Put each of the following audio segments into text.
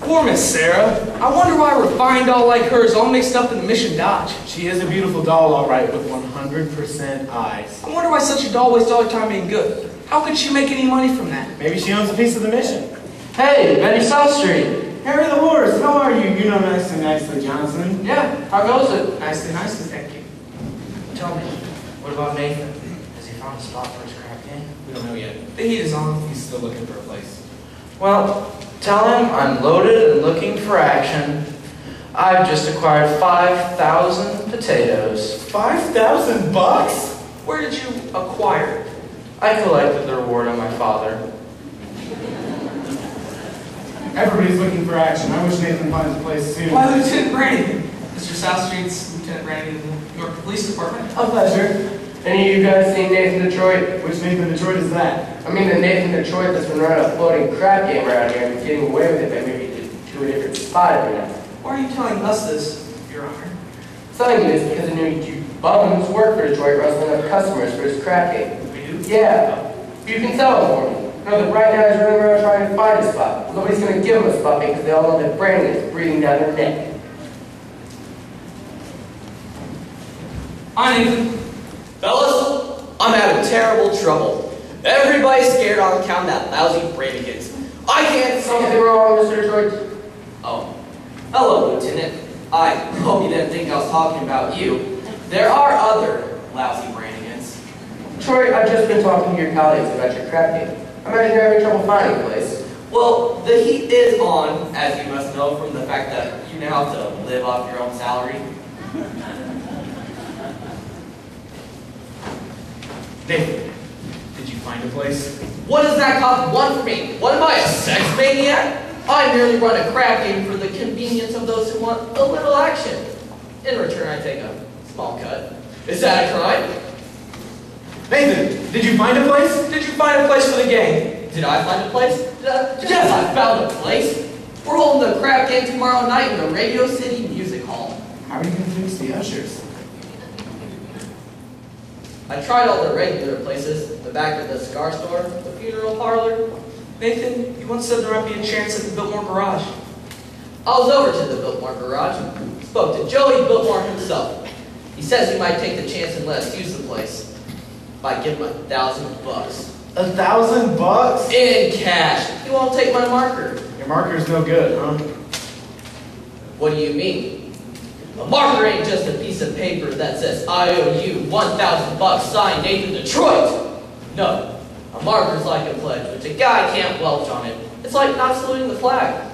Poor Miss Sarah. I wonder why a refined doll like her is all mixed up in the Mission Dodge. She is a beautiful doll, all right, with 100% eyes. I wonder why such a doll wastes all her time being good. How could she make any money from that? Maybe she owns a piece of the Mission. Hey, Benny South Street. Harry the Horse, how are you? You know nicely, Johnson. Yeah, how goes it? Nicely, thank you. Tell me, what about Nathan? found a spot for his crap game? We don't know yet. The heat is on. He's still looking for a place. Well, tell him I'm loaded and looking for action. I've just acquired 5,000 potatoes. 5,000 bucks? Where did you acquire it? I collected the reward on my father. Everybody's looking for action. I wish Nathan finds a place soon. Why, Lieutenant Brannigan. Mr. South Street's Lieutenant Brannigan of the New York Police Department. A pleasure. Any of you guys seen Nathan Detroit? Which Nathan Detroit is that? I mean the Nathan Detroit that's been running a floating crap game around here and getting away with it by maybe to a different spot every now. Why are you telling us this, Your Honor? Telling you this because I knew you bums work for Detroit rustling up customers for his crap game. We do? Yeah. You can tell him for me. Know that right now he's running around trying to find a spot. Nobody's going to give him a spot because they all know that Brandon is breathing down their neck. Hi, Nathan. Fellas, I'm having terrible trouble. Everybody's scared on account of that lousy Brannigan's. I can't Something wrong, Mr. Detroit? Oh, hello, Lieutenant. I hope you didn't think I was talking about you. There are other lousy Brannigans. Detroit, I've just been talking to your colleagues about your crap game. I imagine you're having trouble finding a place. Well, the heat is on, as you must know from the fact that you now have to live off your own salary. Nathan, did you find a place? What does that cop want from me? What am I, a sex maniac? I merely run a crap game for the convenience of those who want a little action. In return, I take a small cut. Is that a crime? Nathan, did you find a place? Did you find a place for the game? Did I find a place? Yes, I found a place. We're holding the crap game tomorrow night in the Radio City Music Hall. How are you going to fix the ushers? I tried all the regular places, the back of the cigar store, the funeral parlor. Nathan, you once said there might be a chance at the Biltmore Garage. I was over to the Biltmore Garage, spoke to Joey Biltmore himself. He says he might take the chance and let us use the place. If I give him $1,000 bucks. 1,000 bucks? In cash. He won't take my marker. Your marker's no good, huh? What do you mean? A marker ain't just a piece of paper that says, I owe you $1,000 signed Nathan Detroit. No. A marker's like a pledge, which a guy can't welch on it. It's like not saluting the flag.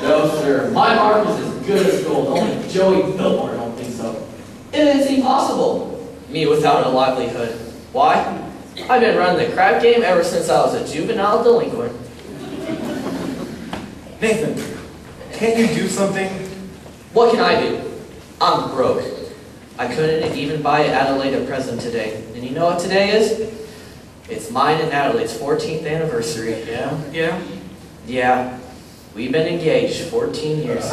No, sir. My marker's as good as gold. Only Joey Biltmore don't think so. And it's impossible. Me without a livelihood. Why? I've been running the crap game ever since I was a juvenile delinquent. Nathan, can't you do something? What can I do? I'm broke. I couldn't even buy Adelaide a present today. And you know what today is? It's mine and Adelaide's 14th anniversary. Yeah? Yeah? Yeah. We've been engaged 14 years.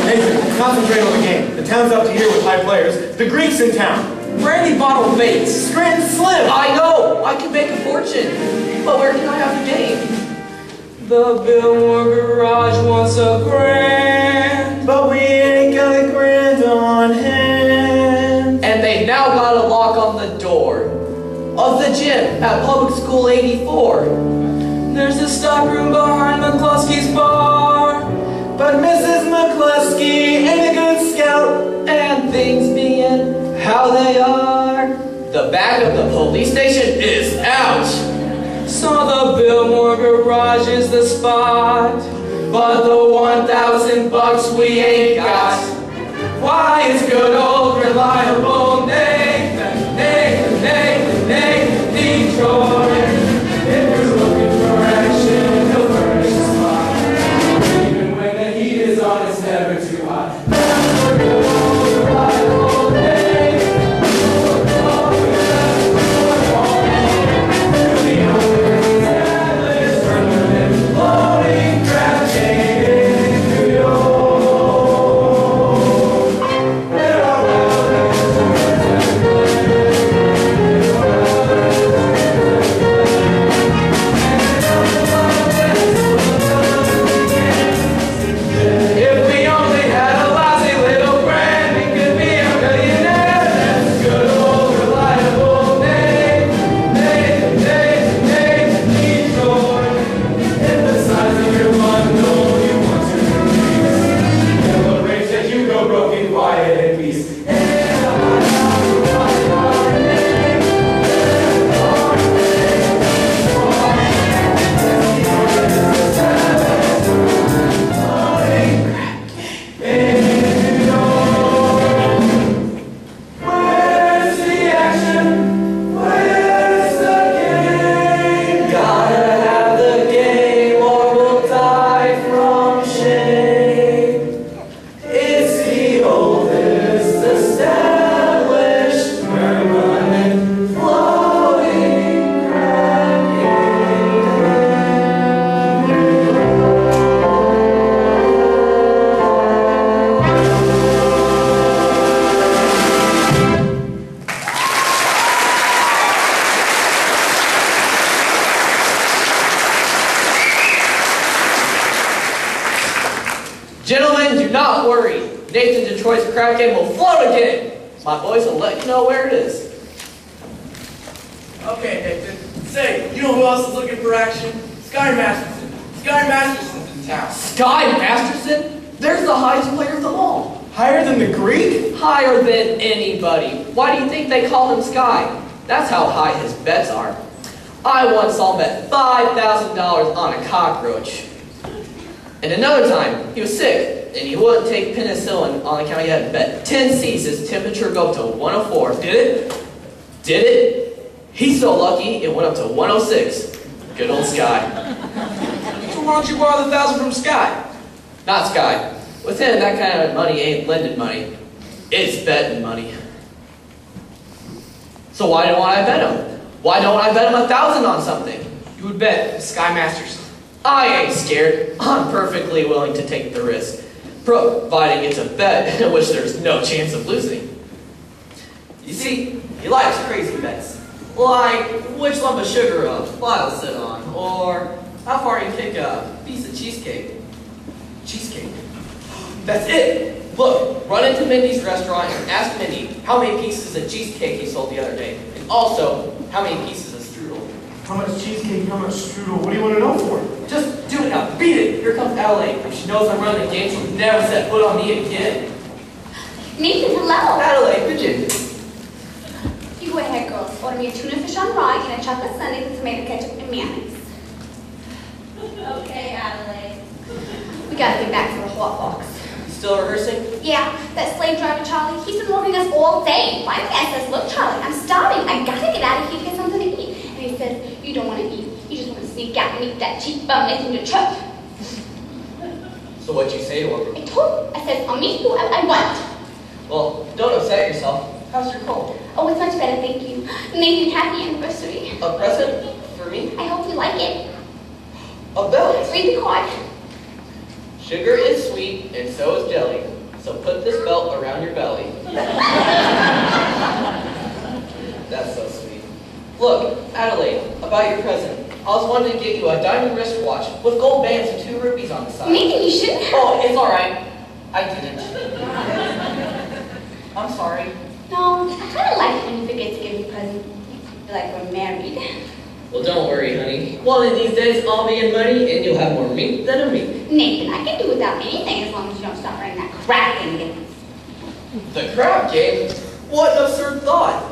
Nathan, concentrate on the game. The town's up to here with high players. The Greek's in town. Brandy bottle baits. Scranton Slim. I know! I can make a fortune. But where can I have the game? The Biltmore Garage wants a grand. But we ain't got a grand on hand. And they've now got a lock on the door of the gym at Public School 84. There's a stockroom behind McCluskey's bar. But Mrs. McCluskey ain't a good scout. And things being how they are, the back of the police station is out. So the Biltmore Garage is the spot. But the $1,000 we ain't got. Why is good old reliable Nathan, Nathan, Nathan, Nathan Detroit? If you're looking for action, he'll furnish a spot. Even when the heat is on, it's never too hot. Reliable Nathan, the only established permanent floating crap game in New York. There are Detroit's crap game will float again. My boys will let you know where it is. Okay, Nathan. Say, you know who else is looking for action? Sky Masterson. Sky Masterson's in town. Sky Masterson? There's the highest player of them all. Higher than the Greek? Higher than anybody. Why do you think they call him Sky? That's how high his bets are. I once saw him bet $5,000 on a cockroach. And another time, he was sick, and he wouldn't take penicillin on account he had to bet 10 C's his temperature go up to 104. Did it? Did it? He's so lucky it went up to 106. Good old Sky. So why don't you borrow the 1,000 from Sky? Not Sky. With him, that kind of money ain't lending money. It's betting money. So why don't I bet him? Why don't I bet him 1,000 on something? You would bet Sky Masterson. I ain't scared. I'm perfectly willing to take the risk, providing it's a bet in which there's no chance of losing. You see, he likes crazy bets. Like, which lump of sugar a fly will sit on, or how far you kick a piece of cheesecake. Cheesecake. That's it. Look, run into Mindy's restaurant and ask Mindy how many pieces of cheesecake he sold the other day, and also how many pieces of strudel. How much cheesecake, how much strudel? What do you want to know for? Just do it now. Beat it. Here comes Adelaide. If she knows I'm running the game, she'll never set foot on me again. Nathan, hello. Adelaide, Pigeon. You go ahead, girls. Order me a tuna fish on rye and a chocolate sundae with tomato ketchup and mayonnaise. Okay, Adelaide. We gotta get back for a hot box. Still rehearsing? Yeah, that slave driver Charlie, he's been working us all day. Finally I says, look Charlie, I'm starving. I gotta get out of here to get something to eat. And he said, you don't want to eat. You just want to sneak out and eat that cheap bum that's in your truck. So what'd you say to him? I told him, I said, I'll meet whoever I want. Well, don't upset yourself. How's your cold? Oh, it's much better, thank you. Nathan, happy anniversary. A present? For me? I hope you like it. A belt. Read the card. Sugar is sweet, and so is jelly. So put this belt around your belly. That's so sweet. Look, Adelaide, about your present. I was wanting to get you a diamond wristwatch with gold bands and 2 rubies on the side. Nathan, you shouldn't have. Oh, it's all right. I didn't. I'm sorry. No, I kind of like it when you forget to give me presents. Like we're married. Well, don't worry, honey. One of these days, I'll be in money, and you'll have more meat than a meat. Nathan, I can do without anything as long as you don't stop running that crap game again. The crab game? What an absurd thought!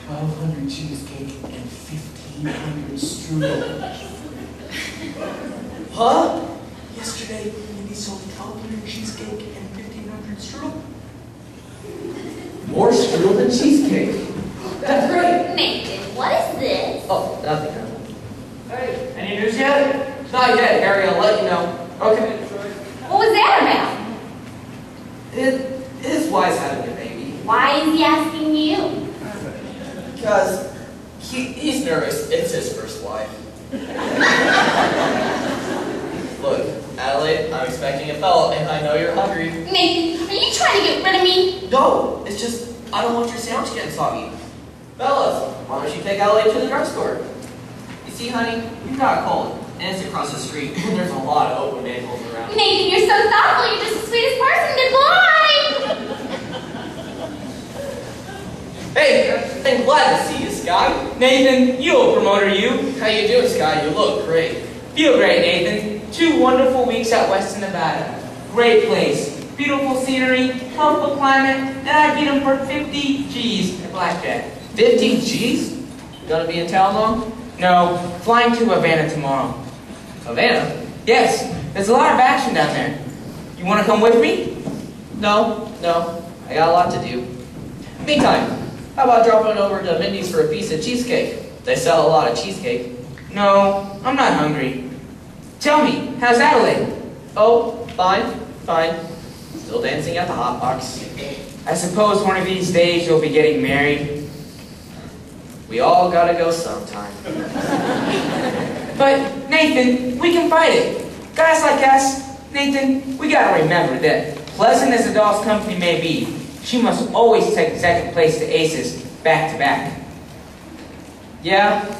1,200 cheesecake and 1,500 strudel. Huh? Yesterday, Mindy sold 1,200 cheesecake and 1,500 strudel. More strudel than cheesecake. That's great. Nathan, what is this? Oh, nothing. Hey, any news yet? Not yet, Harry. I'll let you know. Okay. What was that about? His wife's having a baby. Why is he asking you? Because he's nervous. It's his first wife. Look, Adelaide, I'm expecting a fella, and I know you're hungry. Nathan, are you trying to get rid of me? No, it's just I don't want your sandwich getting soggy. Fellas, why don't you take Adelaide to the drugstore? You see, honey, you've got a cold, and it's across the street, and there's a lot of open manholes around. Nathan, you're so thoughtful. You're just the sweetest person. Goodbye. Hey, I'm glad to see you, Sky. Nathan, you old promoter, you. How you doing, Sky? You look great. Feel great, Nathan. 2 wonderful weeks out west in Nevada. Great place. Beautiful scenery, comfortable climate, and I beat them for 50 G's at blackjack. 50 G's? You gonna be in town long? No, flying to Havana tomorrow. Havana? Yes, there's a lot of action down there. You want to come with me? No. I got a lot to do. Meantime, how about dropping over to Mindy's for a piece of cheesecake? They sell a lot of cheesecake. No, I'm not hungry. Tell me, how's Adelaide? Oh, fine. Still dancing at the hot box. I suppose one of these days you'll be getting married. We all gotta go sometime. But, Nathan, we can fight it. Guys like us, Nathan, we gotta remember that, pleasant as the doll's company may be, she must always take second place to aces, back to back. Yeah.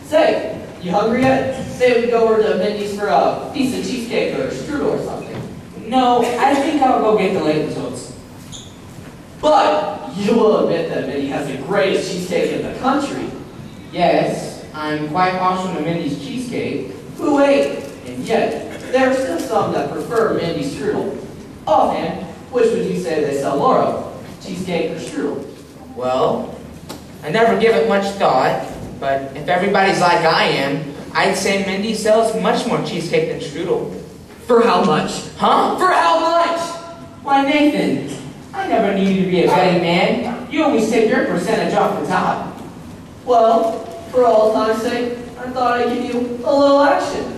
Say, you hungry yet? say we go over to Mindy's for a piece of cheesecake or a strudel or something. No, I think I'll go get the Layton toast. But you will admit that Mindy has the greatest cheesecake in the country. Yes, I'm quite partial to Mindy's cheesecake. Who ate? And yet, there are still some that prefer Mindy's strudel. Offhand, which would you say they sell more of? Cheesecake or strudel? Well, I never give it much thought, but if everybody's like I am, I'd say Mindy sells much more cheesecake than strudel. For how much? Huh? For how much? Why, Nathan, I never knew you to be a betting man. You always take your percentage off the top. Well, for all time's sake, I thought I'd give you a little action.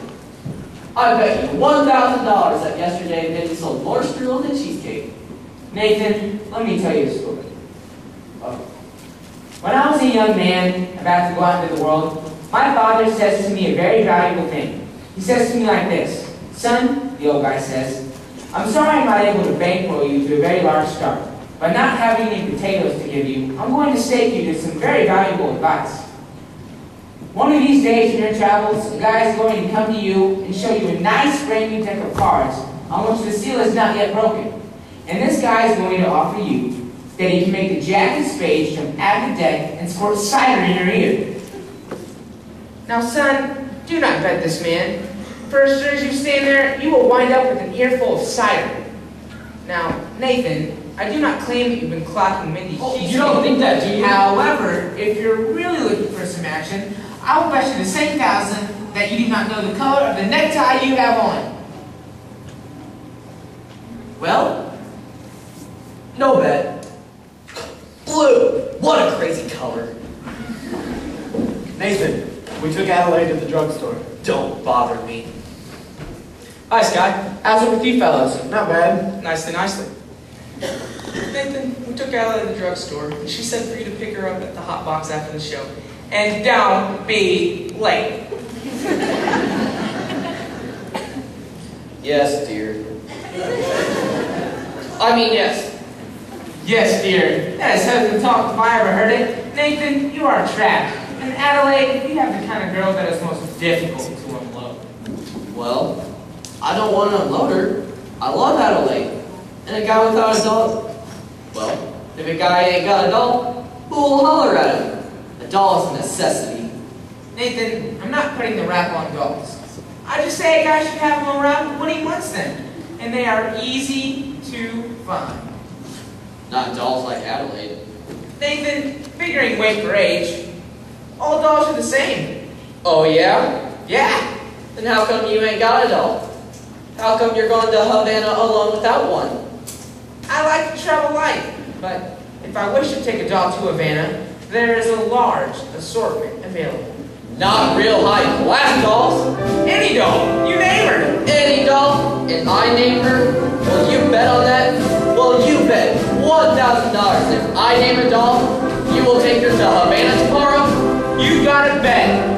I bet you $1,000 that yesterday Mindy sold more strudel than cheesecake. Nathan, let me tell you a story. When I was a young man about to go out into the world, my father says to me a very valuable thing. He says to me like this, "Son," the old guy says, "I'm sorry I'm not able to bankroll you to a very large start. By not having any potatoes to give you, I'm going to stake you to some very valuable advice. One of these days in your travels, a guy is going to come to you and show you a nice brand new deck of cards on which the seal is not yet broken. And this guy is going to offer you that he can make the jack and spades jump out of the deck and squirt cider in your ear. Now, son, do not bet this man. For as soon as you stand there, you will wind up with an earful of cider." Now, Nathan, I do not claim that you've been clocking Mindy's cheesecake. You don't think that, do you? However, if you're really looking for some action, I will bet you the same $1,000 that you do not know the color of the necktie you have on. Well, no bet. Blue! What a crazy color. Nathan, we took Adelaide to the drugstore. Don't bother me. Hi, Scott. How's it with you fellows? Not bad. Nicely, nicely. Nathan, we took Ella to the drugstore. She said for you to pick her up at the hot box after the show. And don't be late. Yes, dear. I mean, yes. Yes, dear. That is husband talk if I ever heard it. Nathan, you are trapped. And Adelaide, you have the kind of girl that is most difficult to unload. Well, I don't want to unload her. I love Adelaide. And a guy without a dog, well, if a guy ain't got a doll, who will holler at him? A doll is a necessity. Nathan, I'm not putting the rap on dolls. I just say a guy should have them around when he wants them. And they are easy to find. Not dolls like Adelaide. Nathan, figuring weight for age, all dolls are the same. Oh, yeah? Yeah. Then how come you ain't got a doll? How come you're going to Havana alone without one? I like to travel light, but if I wish to take a doll to Havana, there is a large assortment available. Not real high-class dolls. Any doll, you name her. Any doll, and I name her? Will you bet on that? Well, you bet $1,000 if I name a doll, you will take her to Havana tomorrow? You got it bet.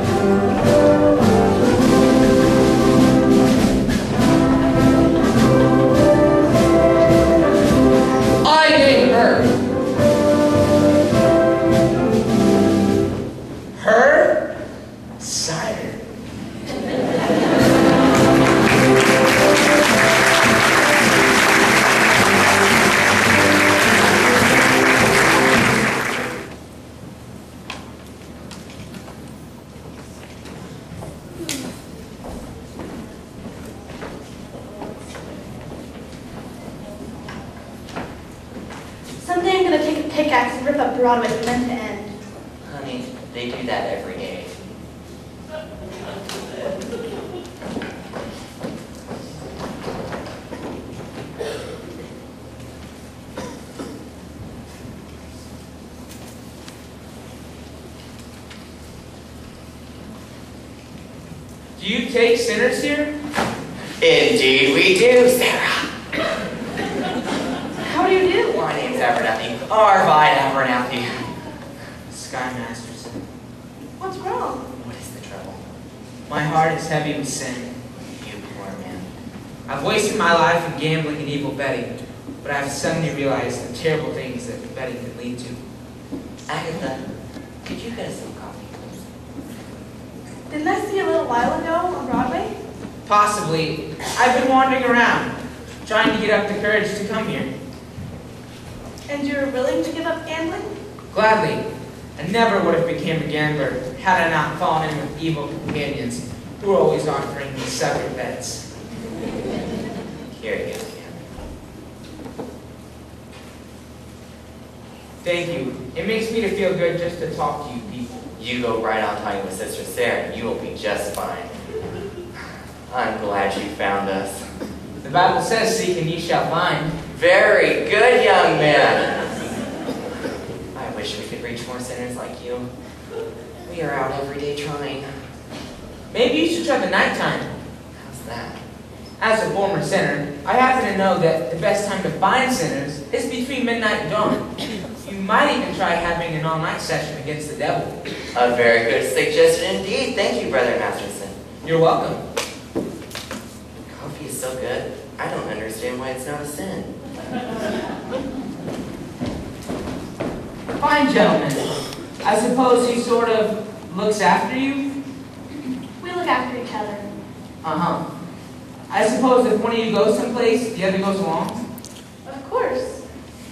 I name her. Her? Cider. Someday I'm gonna take a pickaxe and rip up Broadway from end to end. Honey, they do that every day. Do you take sinners here? Indeed we do, Sarah. How do you do? My name's Abernathy. Arvide Abernathy. Sky Masterson. What's wrong? What is the trouble? My heart is heavy with sin. You poor man. I've wasted my life in gambling and evil betting, but I've suddenly realized the terrible things that betting can lead to. Agatha, could you get us some coffee, please? Didn't I see you a little while ago on Broadway? Possibly. I've been wandering around, trying to get up the courage to come here. And you're willing to give up gambling? Gladly. I never would have become a gambler had I not fallen in with evil companions who were always offering me sucker bets. Here you go, Cam. Thank you. It makes me to feel good just to talk to you people. You go right on talking with Sister Sarah. You will be just fine. I'm glad you found us. The Bible says, seek and ye shall find. Very good, young man. I wish we could reach more sinners like you. We are out every day trying. Maybe you should try the nighttime. How's that? As a former sinner, I happen to know that the best time to find sinners is between midnight and dawn. You might even try having an all-night session against the devil. A very good suggestion indeed. Thank you, Brother Masterson. You're welcome. Coffee is so good. I don't understand why it's not a sin. Fine, gentlemen. I suppose he sort of looks after you? We look after each other. Uh-huh. I suppose if one of you goes someplace, the other goes along? Of course.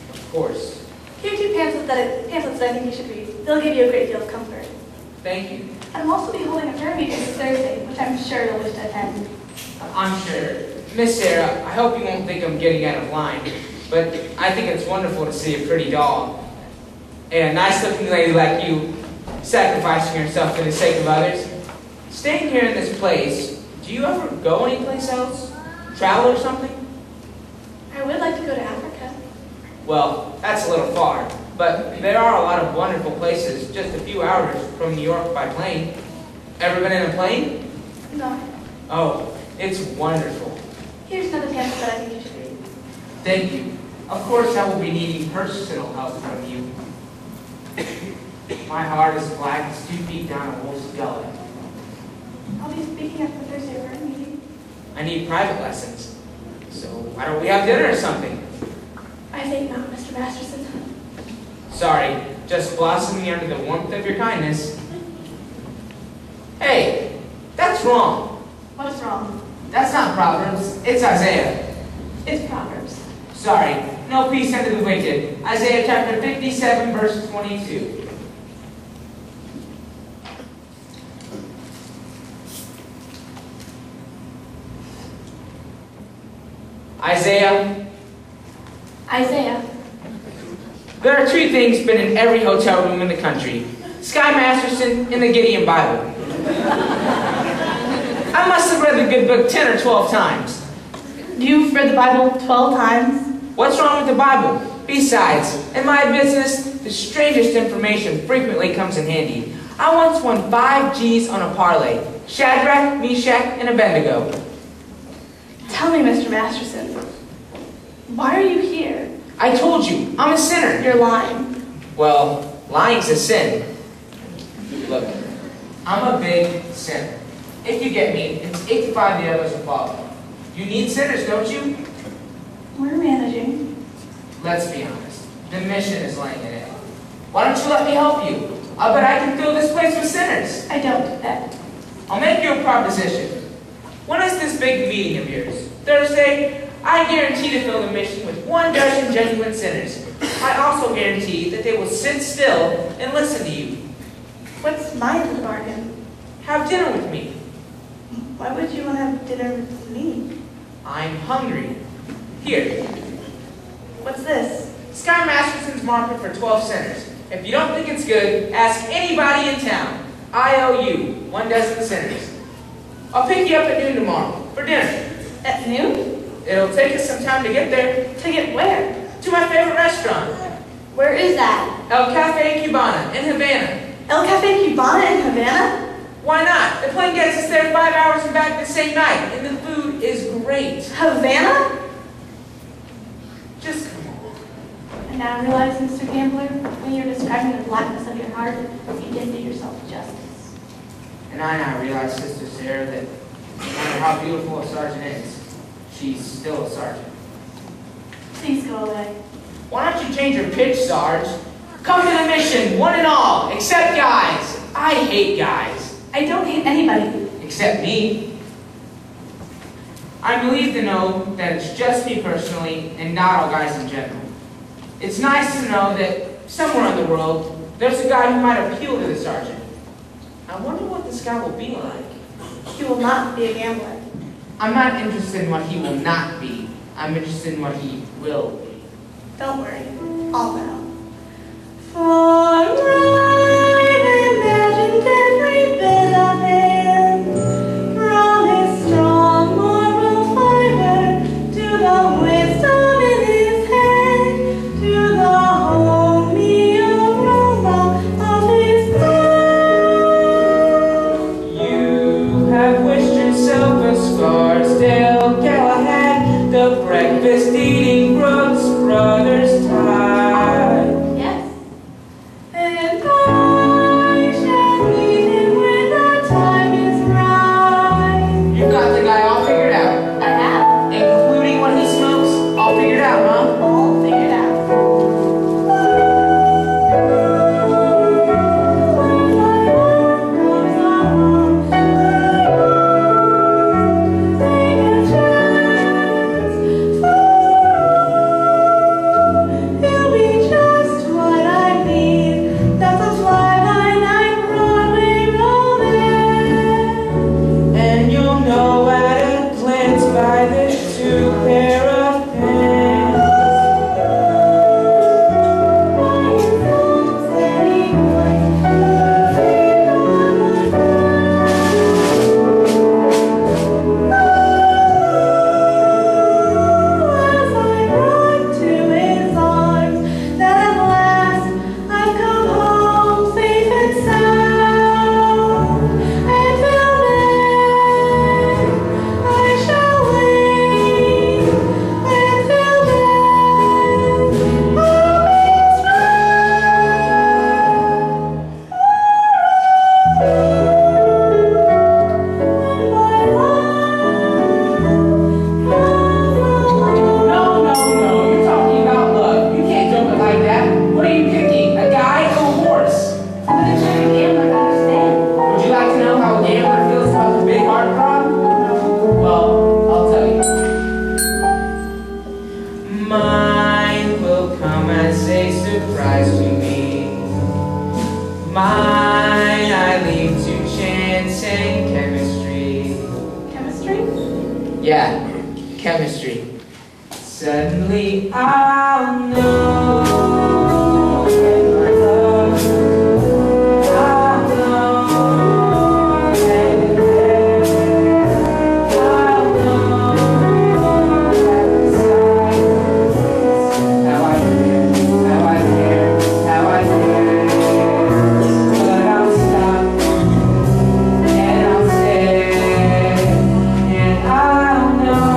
Of course. Here are two pamphlets that I think you should read. They'll give you a great deal of comfort. Thank you. And I'll also be holding a prayer meeting this Thursday, which I'm sure you'll wish to attend. I'm sure. Miss Sarah, I hope you won't think I'm getting out of line, but I think it's wonderful to see a pretty doll and a nice-looking lady like you sacrificing herself for the sake of others. Staying here in this place, do you ever go anyplace else? Travel or something? I would like to go to Africa. Well, that's a little far, but there are a lot of wonderful places just a few hours from New York by plane. Ever been in a plane? No. Oh, it's wonderful. Here's another pamphlet that I think you should read. Thank you. Of course, I will be needing personal help from you. My heart is black as 2 feet down a wolf's gullet. I'll be speaking at the Thursday prayer meeting. I need private lessons. So why don't we have dinner or something? I think not, Mr. Masterson. Sorry, just blossoming under the warmth of your kindness. Hey, that's wrong. What is wrong? That's not Proverbs, it's Isaiah. It's Proverbs. Sorry, no peace under the wicked. Isaiah chapter 57, verse 22. Isaiah. There are 2 things been in every hotel room in the country. Sky Masterson and the Gideon Bible. I must have read the good book 10 or 12 times. You've read the Bible 12 times? What's wrong with the Bible? Besides, in my business, the strangest information frequently comes in handy. I once won 5 G's on a parlay. Shadrach, Meshach, and Abednego. Tell me, Mr. Masterson, why are you here? I told you, I'm a sinner. You're lying. Well, lying's a sin. Look, I'm a big sinner. If you get me, it's 8 to 5 the others will follow. You need sinners, don't you? We're managing. Let's be honest. The mission is laying an egg. Why don't you let me help you? I'll bet I can fill this place with sinners. I don't bet. I'll make you a proposition. When is this big meeting of yours? Thursday? I guarantee to fill the mission with 12 genuine sinners. I also guarantee that they will sit still and listen to you. What's my end of the bargain? Have dinner with me. Why would you want to have dinner with me? I'm hungry. Here. What's this? Sky Masterson's market for 12 sinners. If you don't think it's good, ask anybody in town. I owe you 12 sinners. I'll pick you up at noon tomorrow for dinner. At noon? It'll take us some time to get there. To get where? To my favorite restaurant. Where is that? El Cafe Cubana in Havana. El Cafe Cubana in Havana? Why not? The plane gets us there 5 hours and back the same night, and the food is great. Havana? Just come on. And now I realize, Mr. Gambler, when you're describing the blackness of your heart, you didn't do yourself justice. And I now realize, Sister Sarah, that no matter how beautiful a sergeant is, she's still a sergeant. Please go away. Why don't you change your pitch, Sarge? Come to the mission, one and all, except guys. I hate guys. I don't hate anybody. Except me. I'm relieved to know that it's just me personally and not all guys in general. It's nice to know that somewhere in the world, there's a guy who might appeal to the sergeant. I wonder what this guy will be like. He will not be a gambler. I'm not interested in what he will not be. I'm interested in what he will be. Don't worry, I'll know. For right imagined every bit of him, from his strong moral fiber to the wisdom in his head, to the homey aroma of his blood. You have wished yourself a Scarsdale Galahad, the breakfast-eating Brooks Brothers tie. Yes. And I shall meet him when the time is right. You've got the guy all figured out. I have. Including what he smokes, all figured out, huh? All figured out. He'll be just what I need. That's a fly-by-night Broadway romance. And you'll know at a glance by the two pair of pants. As I run to his arms, that at last I've come home safe and sound. And till then, I shall wait. Until then, I'll be No, you're talking about love. You can't joke it like that. What are you picking, a guy or a horse? But it's not a gambler to understand. Would you like to know how a gambler feels about the big heart problem? Well, I'll tell you. Mine will come as a surprise to me. Mine I leave to chance and chemistry. Chemistry? Yeah, chemistry. Suddenly I'll know when my love, I'll know that it's there. I'll know that the silence, how I care, how I care, how I care. But I'll stop and I'll stare and I'll know.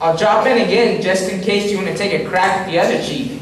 I'll drop in again just in case you want to take a crack at the other cheek.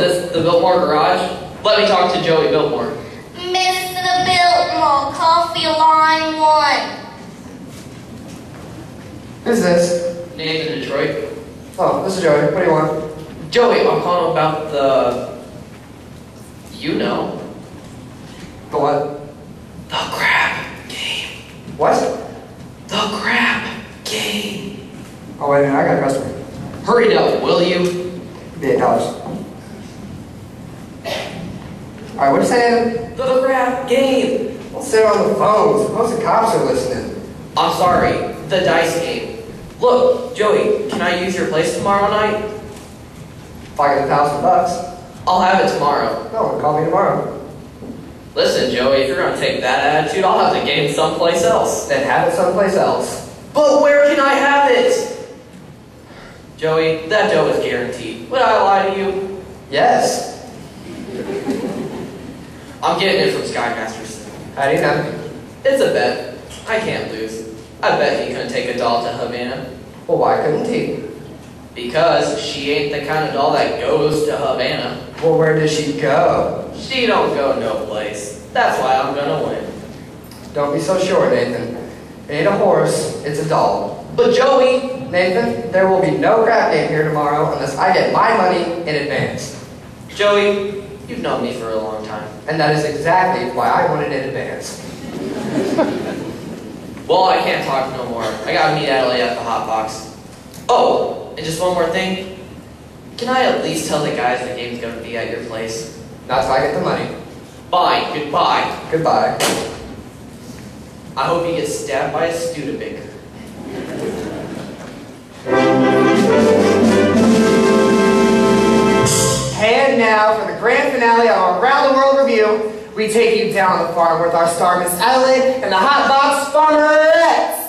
this the Biltmore garage? Let me talk to Joey Biltmore. Mr. Biltmore, coffee line 1. Who's this? Nathan Detroit. Oh, this is Joey. What do you want? Joey, I'm calling about the... You know. The what? The crap game. What? The crap game. Oh, wait a minute. I got a customer. Hurry it up, will you? Be $8. Alright, what are you saying? The crap game. Don't sit on the phone. Suppose the cops are listening. I'm sorry, the dice game. Look, Joey, can I use your place tomorrow night? If I get $1,000. I'll have it tomorrow. No, call me tomorrow. Listen, Joey, if you're gonna take that attitude, I'll have the game someplace else. Then have it someplace else. But where can I have it? Joey, that dough is guaranteed. Would I lie to you? Yes. I'm getting it from Sky Masterson. How do you know? It's a bet. I can't lose. I bet he couldn't take a doll to Havana. Well, why couldn't he? Because she ain't the kind of doll that goes to Havana. Well, where does she go? She don't go no place. That's why I'm gonna win. Don't be so sure, Nathan. It ain't a horse, it's a doll. But Joey... Nathan, there will be no crap game here tomorrow unless I get my money in advance. Joey, you've known me for a long time. And that is exactly why I want it in advance. Well, I can't talk no more. I gotta meet Adelaide at the hot box. Oh, and just one more thing. Can I at least tell the guys the game's gonna be at your place? Not till I get the money. Fine, goodbye. Goodbye. I hope you get stabbed by a Studebaker. And now for the grand finale of our Around the World review, we take you down the farm with our star Miss Adelaide and the Hot Box Farmerettes.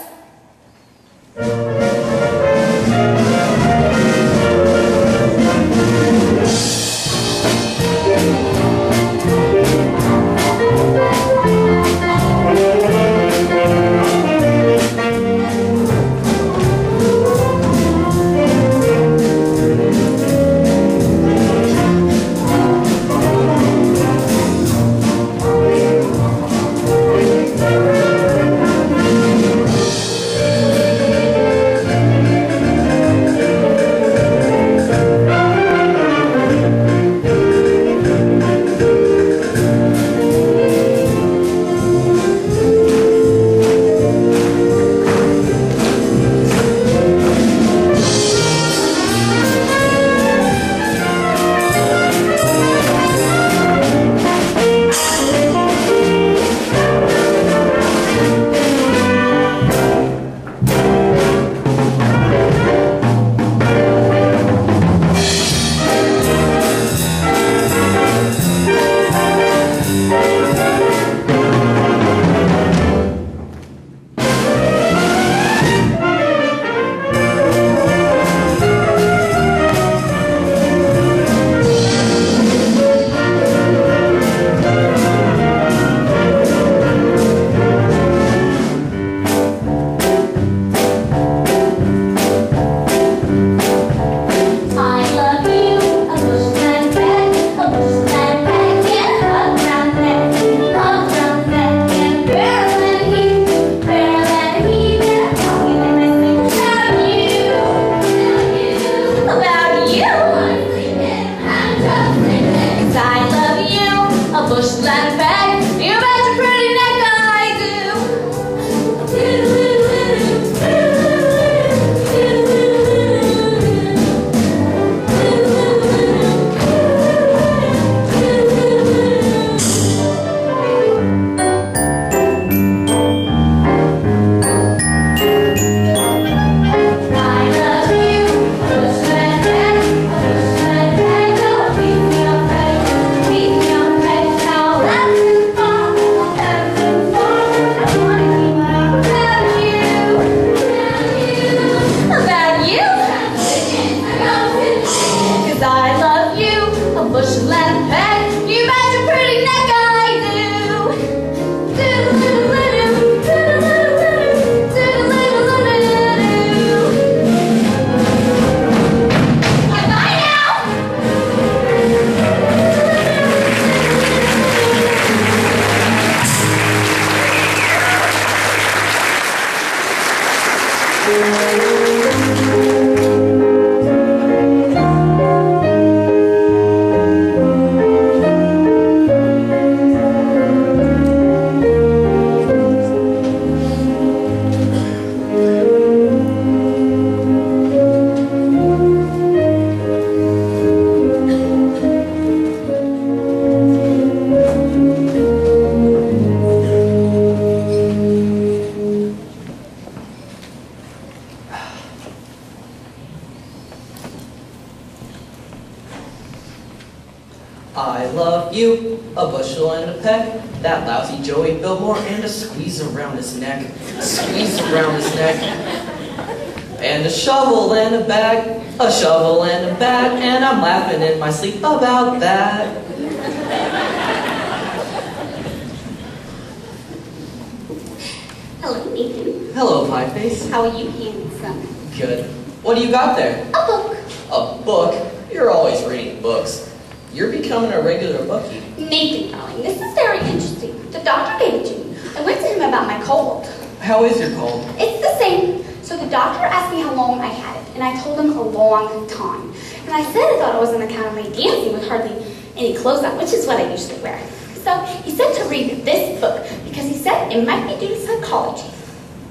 I love you, a bushel and a peck, that lousy Joey Bilmore, and a squeeze around his neck, squeeze around his neck, and a shovel and a bag, a shovel and a bag, and I'm laughing in my sleep about that. Hello, Nathan. Hello, Pieface. How are you, handsome? Good. What do you got there? A book. A book? You're always reading books. You're becoming a regular bookie. Nathan, darling, this is very interesting. The doctor gave it to me. I went to him about my cold. How is your cold? It's the same. So the doctor asked me how long I had it, and I told him a long time. And I said I thought it was on account of my dancing with hardly any clothes on, which is what I usually wear. So he said to read this book, because he said it might be due to psychology.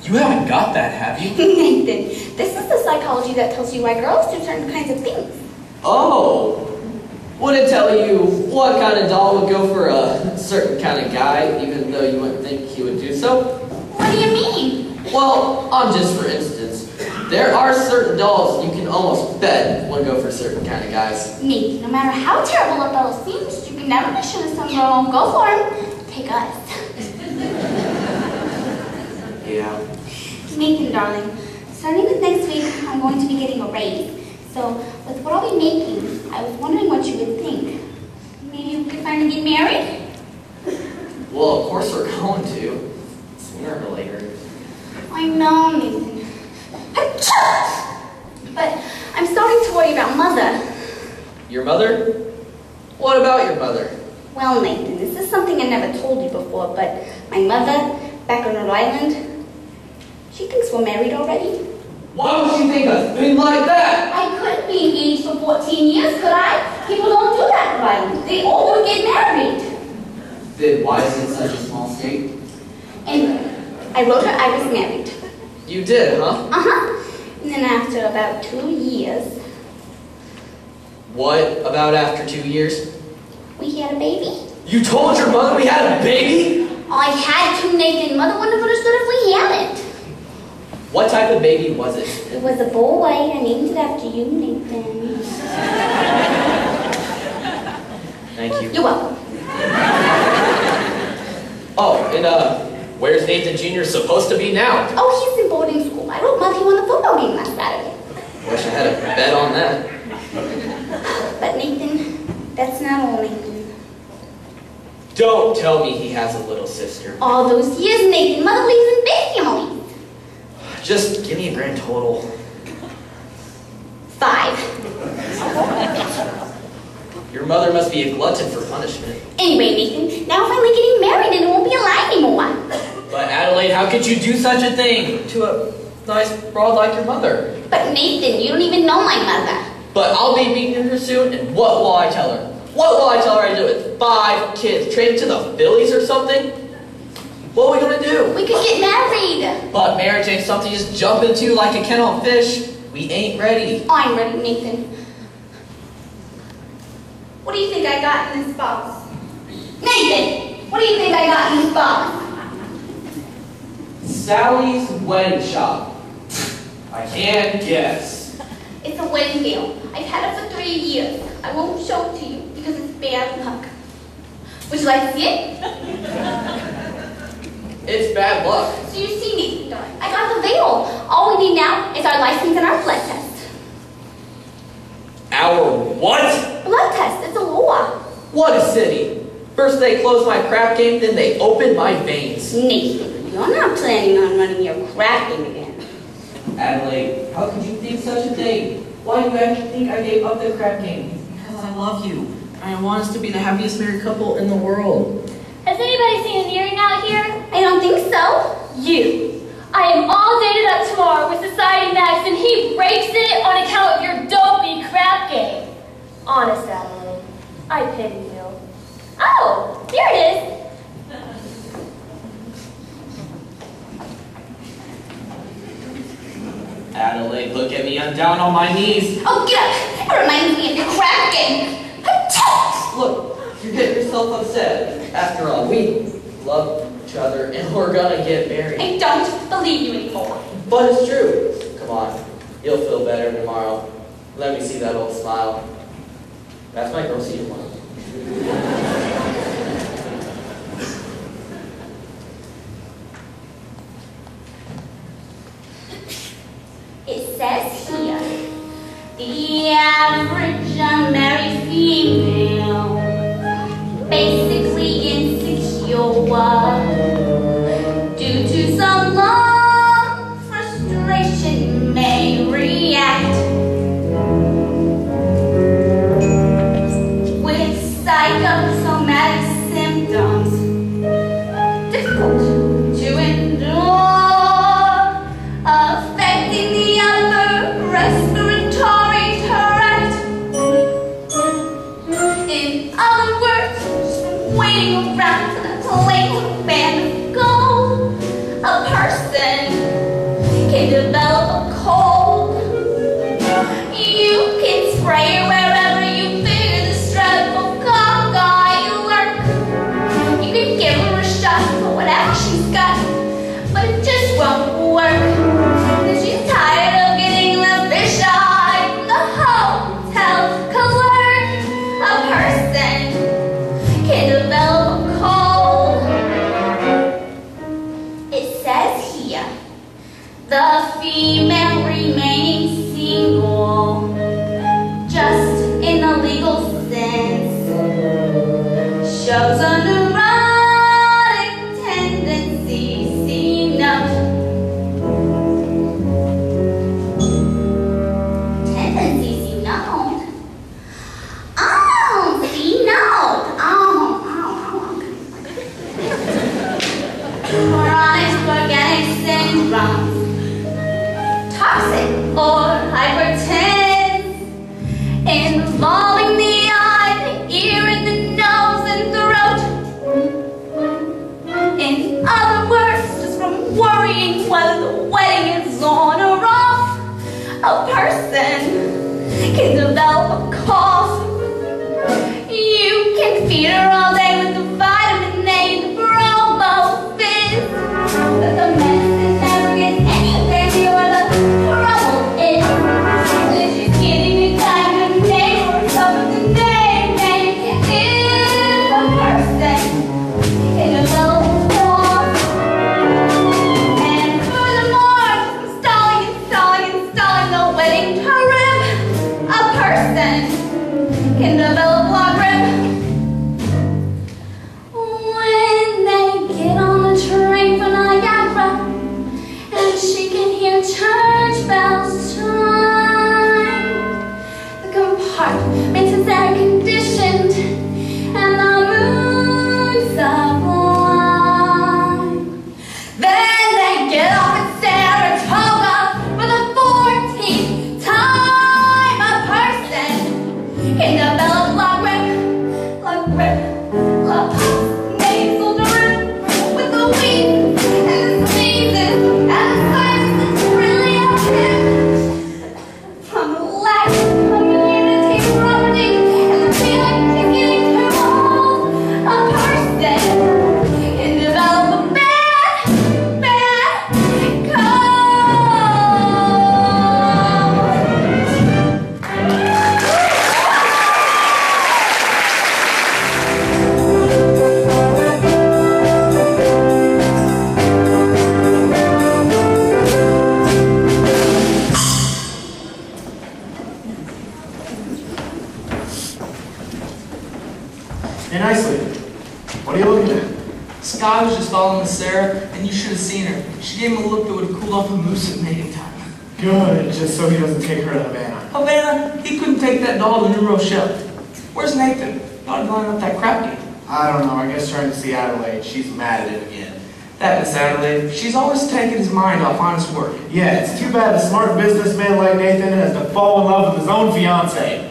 You haven't got that, have you? Nathan, this is the psychology that tells you why girls do certain kinds of things. Oh. Would it tell you what kind of doll would go for a certain kind of guy, even though you wouldn't think he would do so? What do you mean? Well, just for instance, there are certain dolls you can almost bet would go for certain kind of guys. Nathan, no matter how terrible a fellow seems, you can never be sure that some girl won't go for him. Take us. Yeah. Nathan, darling, starting with next week, I'm going to be getting a raise. So, with what I'll be making, I was wondering what you would think. Maybe we could finally get married? Well, of course we're going to. Sooner or later. I know, Nathan. But I'm starting to worry about Mother. Your mother? What about your mother? Well, Nathan, this is something I never told you before, but my mother, back on Rhode Island, she thinks we're married already. Why would she think a thing like that? I couldn't be engaged for 14 years, could I? People don't do that in Rhode Island. They all would get married. Then why is it such a small state? And I wrote her I was married. You did, huh? Uh-huh. And then after about 2 years, What about after 2 years? we had a baby. You told your mother we had a baby? I had to, Nathan. Mother wouldn't have understood if we hadn't. What type of baby was it? It was a boy. I named it after you, Nathan. Thank you. You're welcome. Oh, and where's Nathan Jr. supposed to be now? Oh, he's in boarding school. I wrote Monty won the football game last Saturday. Wish I had a bet on that. But Nathan, that's not all, Nathan. Don't tell me he has a little sister. All those years, Nathan, Mother believes in big families. Just give me a grand total. 5. Your mother must be a glutton for punishment. Anyway, Nathan, now we're finally getting married and it won't be a lie anymore. But Adelaide, how could you do such a thing to a nice broad like your mother? But Nathan, you don't even know my mother. But I'll be meeting her soon, and what will I tell her? What will I tell her I do with 5 kids? Traded to the Phillies or something? What are we gonna do? We could get married. But marriage ain't something you just jump into like a kennel of fish. We ain't ready. I'm ready, Nathan. What do you think I got in this box? Nathan, what do you think I got in this box? Sally's wedding shop. I can't guess. It's a wedding veil. I've had it for 3 years. I won't show it to you because it's bad luck. Would you like to see it? It's bad luck. So you see, Nathan, darling, I got the veil. All we need now is our license and our blood test. Our what? Blood test, it's a law. What a city. First they close my crap game, then they open my veins. Nathan, you're not planning on running your crap game again. Adelaide, how could you think such a thing? Why do you actually think I gave up the crap game? Because I love you. I want us to be the happiest married couple in the world. Has anybody seen an earring out here? I don't think so. You. I am all dated up tomorrow with Society Max, and he breaks it on account of your dopey crap game. Honest, Adelaide, I pity you. Oh, here it is. Adelaide, look at me. I'm down on my knees. Oh, get up. It reminds me of your crap game. Look, you're getting yourself upset. After all, we love each other and we're gonna get married. I don't believe you anymore. But it's true. Come on. You'll feel better tomorrow. Let me see that old smile. That's my girl, see you tomorrow. It says here, the average unmarried female, basically insecure, due to some long frustration may react with psychosomatic symptoms, difficult to endure, affecting the upper respiratory tract. In other words, waiting around for the plain band of gold, a person can develop a cold. You can spray it wherever you figure the streptococcus lurk. You can give her a shot for whatever she's got, but it just won't work. She's tired of getting the fish eye from the hotel clerk. A person can develop a cold. It says here, the female remaining single, just in the legal sense, shows a neurotic tendency. See note. Tendencies, note. Oh, see note. Chronic organic syndrome, toxic or hypertense, involving the eye, the ear, and the nose and throat. In other words, just from worrying whether the wedding is on or off, a person can develop a cough. You can feed her all day with the vitamin A, the Bromo-Fizz, but the medicine never gets anywhere near where the trouble is. And she's getting a kind of name or something name, and if a person can develop a cough. And furthermore, installing the wedding trim, a person can develop blood grip. When they get on the train for Niagara, and she can hear church bells chime, the compartment is air conditioned, and the moon's sublime. Then they get off at Saratoga for the 14th time. A person can develop blood grip, nasal drip, with the wheeze and the sneezes and the sinuses really upset from the lack of immunity property and the feeling of getting too old. A person can develop a bad cold. Hey, nicely. What are you looking at? Sky was just following Sarah, and you should have seen her. She gave him a look that would have cooled off a moose at mating time. Good, just so he doesn't take her to Havana. Havana, he couldn't take that doll to New Rochelle. Where's Nathan? Thought he'd line up that crap game. I don't know, I guess trying to see Adelaide. She's mad at him again. That Miss Adelaide, she's always taking his mind off honest work. Yeah, it's too bad a smart businessman like Nathan has to fall in love with his own fiancée.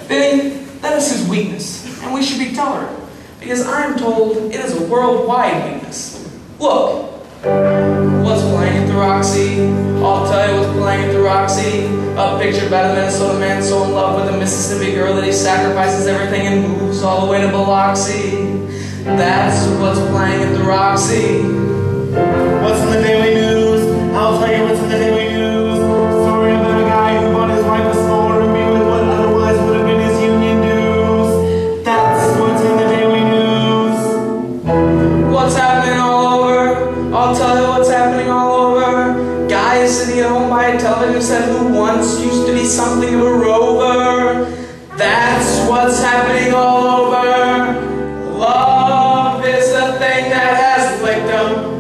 Billy, that is his weakness, and we should be tolerant, because I am told it is a worldwide weakness. Look, what's playing at the Roxy? I'll tell you what's playing at the Roxy. A picture about a Minnesota man so in love with a Mississippi girl that he sacrifices everything and moves all the way to Biloxi. That's what's playing at the Roxy. What's in the Daily News? I'll tell you what's in the Daily News. Story about a guy who bought his wife a small roomie with what otherwise would have been his union That's what's happening all over. Love is the thing that has licked him.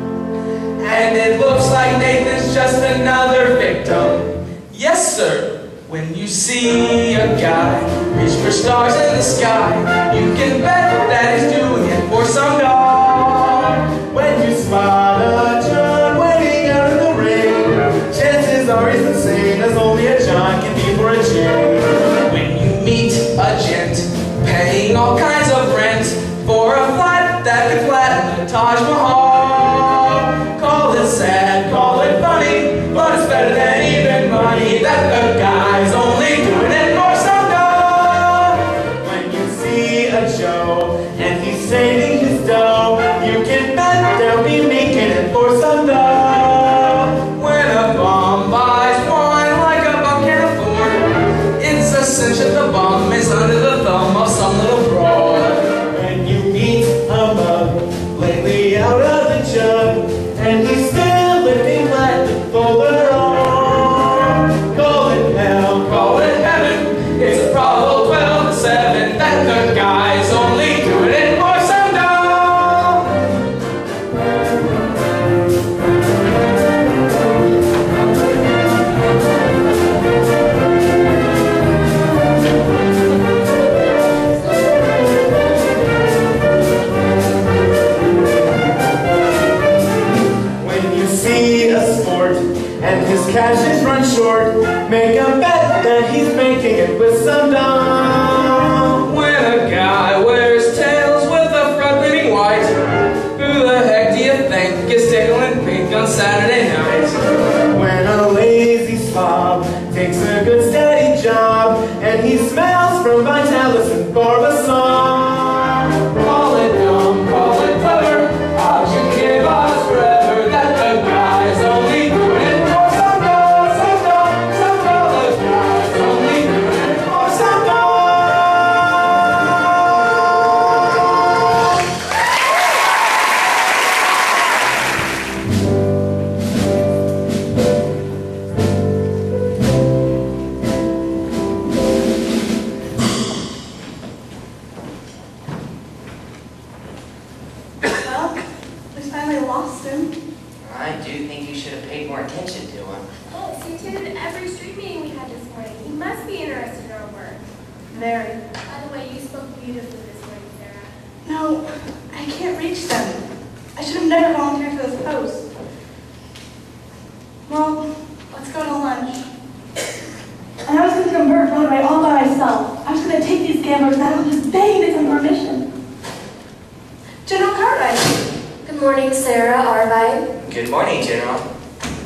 And it looks like Nathan's just another victim. Yes, sir. When you see a guy reach for stars in the sky, you can bet that he's doing it for some dog. When you spot a John waiting out in the rain, chances are he's insane as only a John can be for a Jane. When you meet a gent paying all kinds of rent for a flat that could flatten the Taj Mahal, call it sad, call it funny, but it's better than even money that the guy's only doing it for some dough. When you see a Joe and he's saving his dough, you can bet they'll be making it for some dough. When a bum buys wine like a bum can afford, it's a cinch that the bum is under the thumb of some little broad. When you meet a mug lately out of the jug, and he's still lifting flat the folder on, call it hell, Call it heaven, it's a probable 12 to 7 that the guy's only doing it for some dough. when you see a sport and his cash is run short, make a bet that he's making it with some dough. When a guy wears tails with a front leaning white, who the heck do you think is tickling pink on Saturday night? When a lazy slob takes a good steady job and he smells from Vitalis and Barbasol, Call it dumb, call it clever, how'd you give us forever that the guy's only doing it for some dough, some dough, some dough, the guy's only doing it for some dough. Well, we finally lost him. I do think you should have paid more attention to him. Oh, he attended every street meeting we had this morning. He must be interested in our work. Very. By the way, you spoke beautifully this morning, Sarah. No, I can't reach them. I should have never volunteered for this post. Well, let's go to lunch. And I was going to convert Broadway all by myself. I was going to take these gamblers out and just beg to some permission. General Cartwright, Good morning, Sarah Arvide. Good morning, General.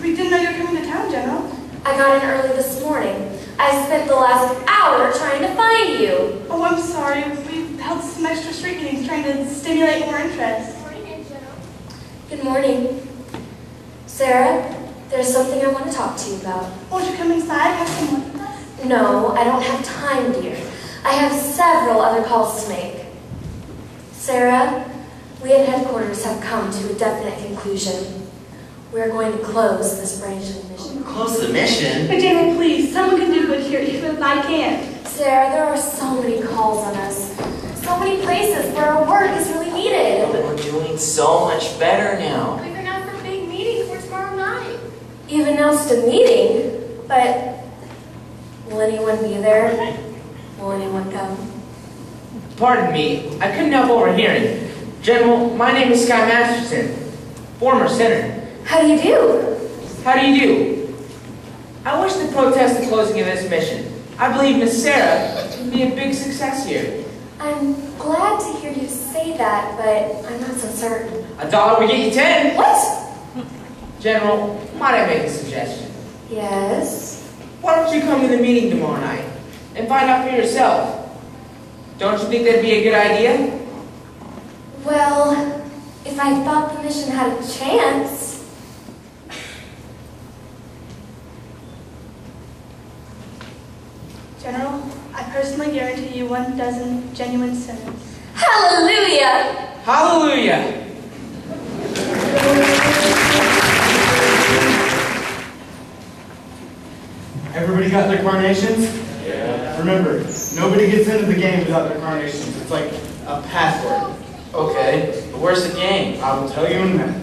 we didn't know you were coming to town, General. I got in early this morning. I spent the last hour trying to find you. Oh, I'm sorry. We held some extra street meetings trying to stimulate more interest. Good morning. Sarah, there's something I want to talk to you about. Won't you come inside? Have some lunch with us? No, I don't have time, dear. I have several other calls to make. Sarah, we at headquarters have come to a definite conclusion. We're going to close this branch of the mission. Close the mission? But General, please, someone can do good here, even if I can't. Sarah, there are so many calls on us. So many places where our work is really needed. But we're doing so much better now. We've announced a big meeting for tomorrow night. You've announced a meeting, but will anyone be there? Will anyone come? Pardon me, I couldn't help overhearing. General, my name is Scott Masterson, former senator. How do you do? How do you do? I wish to protest the closing of this mission. I believe Miss Sarah would be a big success here. I'm glad to hear you say that, but I'm not so certain. $1 would get you 10. What? General, might I make a suggestion? Yes? Why don't you come to the meeting tomorrow night and find out for yourself? Don't you think that'd be a good idea? Well, if I thought the mission had a chance. General, I personally guarantee you 12 genuine sinners. Hallelujah! Hallelujah! Everybody got their carnations? Yeah. Remember, nobody gets into the game without their carnations. It's like a password. Okay, but where's the game? I will tell you in a minute.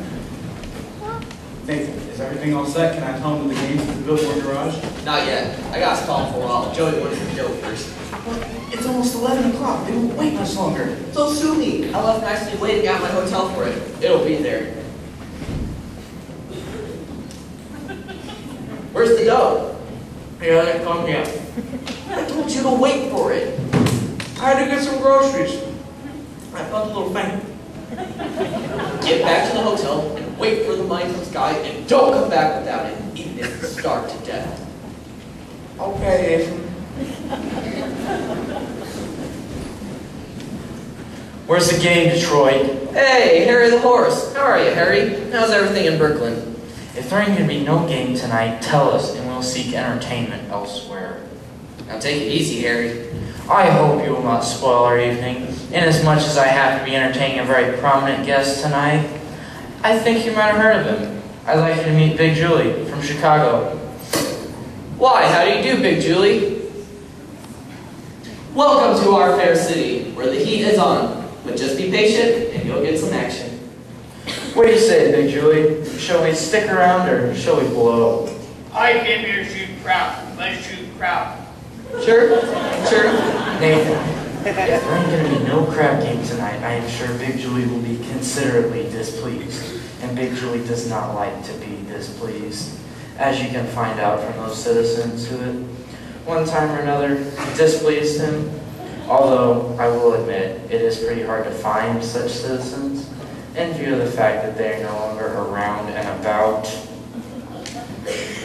Nathan, is everything all set? Can I tell him that the game's in the Billboard garage? Not yet. I got to call him for a while. Joey wanted to go first. It's almost 11 o'clock. They won't wait much longer. So sue me. I left nicely waiting at my hotel for it. It'll be there. Where's the dough? Here, let it come here. I told you to wait for it. I had to get some groceries. I felt a little faint. Get back to the hotel and wait for the money from Sky and don't come back without it, even if you starve to death. Okay, Nathan. Where's the game, Detroit? Hey, Harry the horse. How are you, Harry? How's everything in Brooklyn? If there ain't gonna be no game tonight, tell us and we'll seek entertainment elsewhere. Now take it easy, Harry. I hope you will not spoil our evening. Inasmuch as I have to be entertaining a very prominent guest tonight, I think you might have heard of him. I'd like you to meet Big Julie from Chicago. Why, how do you do, Big Julie? Welcome to our fair city, where the heat is on. But just be patient, and you'll get some action. What do you say, Big Julie? Shall we stick around or shall we blow? I came here to shoot crowd. Let's shoot crowd. Sure. Nathan, if there ain't gonna be no crab game tonight, I am sure Big Julie will be considerably displeased. And Big Julie does not like to be displeased, as you can find out from those citizens who at one time or another displeased him. Although, I will admit, it is pretty hard to find such citizens, in view of the fact that they are no longer around and about.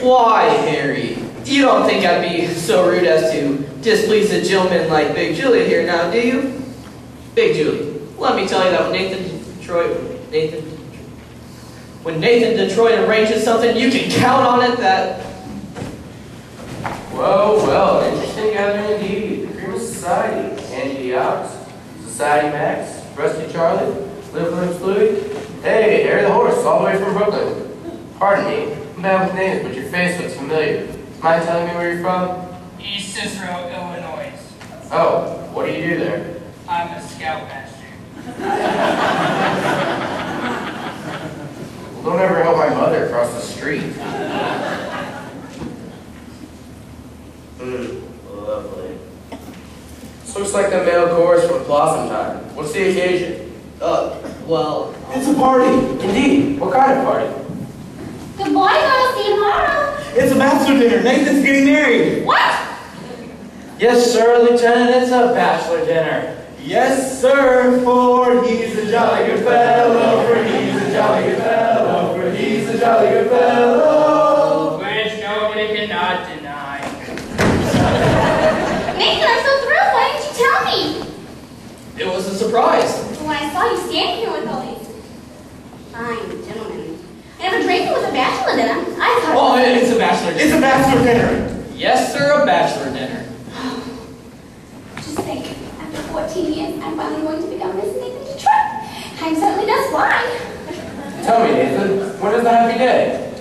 Why, Harry? You don't think I'd be so rude as to displease a gentleman like Big Julie here now, do you? Big Julie, let me tell you that when Nathan Detroit arranges something, you can count on it that... Well, interesting gathering indeed. The cream of society. Angie Ox, Society Max, Rusty Charlie, Live Lips Louie. Hey, Harry the horse, all the way from Brooklyn. Pardon me, I'm bad with names, but your face looks familiar. Mind telling me where you're from? East Cicero, Illinois. Oh, what do you do there? I'm a scoutmaster. Well, don't ever help my mother across the street. Lovely. This looks like the male chorus from Blossom Time. What's the occasion? Well... It's a party! Indeed. What kind of party? Good boy, girl. See you tomorrow. It's a bachelor dinner. Nathan's getting married. What? Yes, sir, Lieutenant, it's a bachelor dinner. Yes, sir, for he's a jolly good fellow, for he's a jolly good fellow, for he's a jolly good fellow. Which nobody cannot deny. Nathan, I'm so thrilled. Why didn't you tell me? It was a surprise. When I saw you standing here with all these fine gentlemen, I never dreamed it was a bachelor dinner. I thought... Oh, it's a bachelor dinner. It's a bachelor dinner. Yes, sir, a bachelor dinner. Just think, after 14 years, I'm finally going to become Miss Nathan Detroit. I'm certainly just why. Tell me, Nathan, when is the happy day?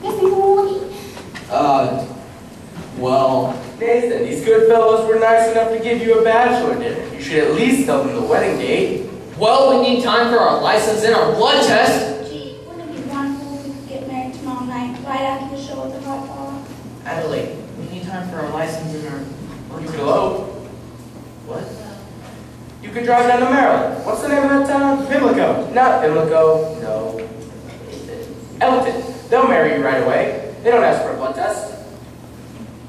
Yes, Nathan Woolley. Well... Nathan, these good fellows were nice enough to give you a bachelor dinner. You should at least tell them the wedding date. Well, we need time for our license and our blood test. Gee, wouldn't it be wonderful if we could get married tomorrow night, right after the show at the Hot Bar? Adelaide, we need time for our license and our... You could elope. What? You could drive down to Maryland. What's the name of that town? Pimlico. Not Pimlico, no. Elton. They'll marry you right away. They don't ask for a blood test.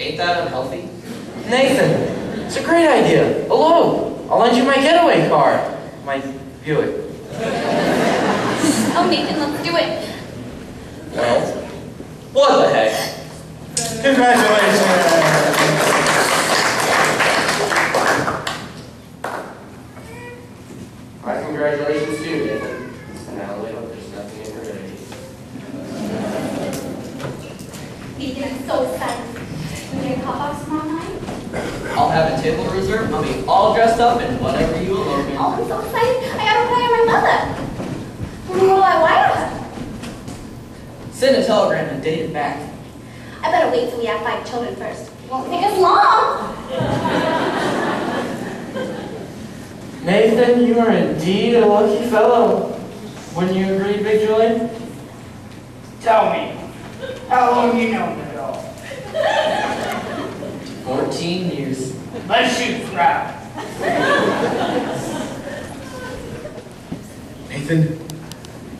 Ain't that unhealthy? Nathan, it's a great idea. Elope. I'll lend you my getaway car. My Buick. Oh, Nathan, let's do it. Well, what the heck? Congratulations. My congratulations to you, Nathan. And now, Leo, there's nothing in her day. Nathan, I'm so excited. Can we get a hot box tomorrow night? I'll have a table reserved. I'll be all dressed up in whatever you elope in. Oh, I'm so excited. I gotta wire my mother. When will I wire her? Send a telegram and date it back. I better wait till we have 5 children first. It won't take us long. Nathan, you are indeed a lucky fellow. Wouldn't you agree, Big Julie? Tell me, how long you known it all? 14 years. Let's shoot crap. Nathan,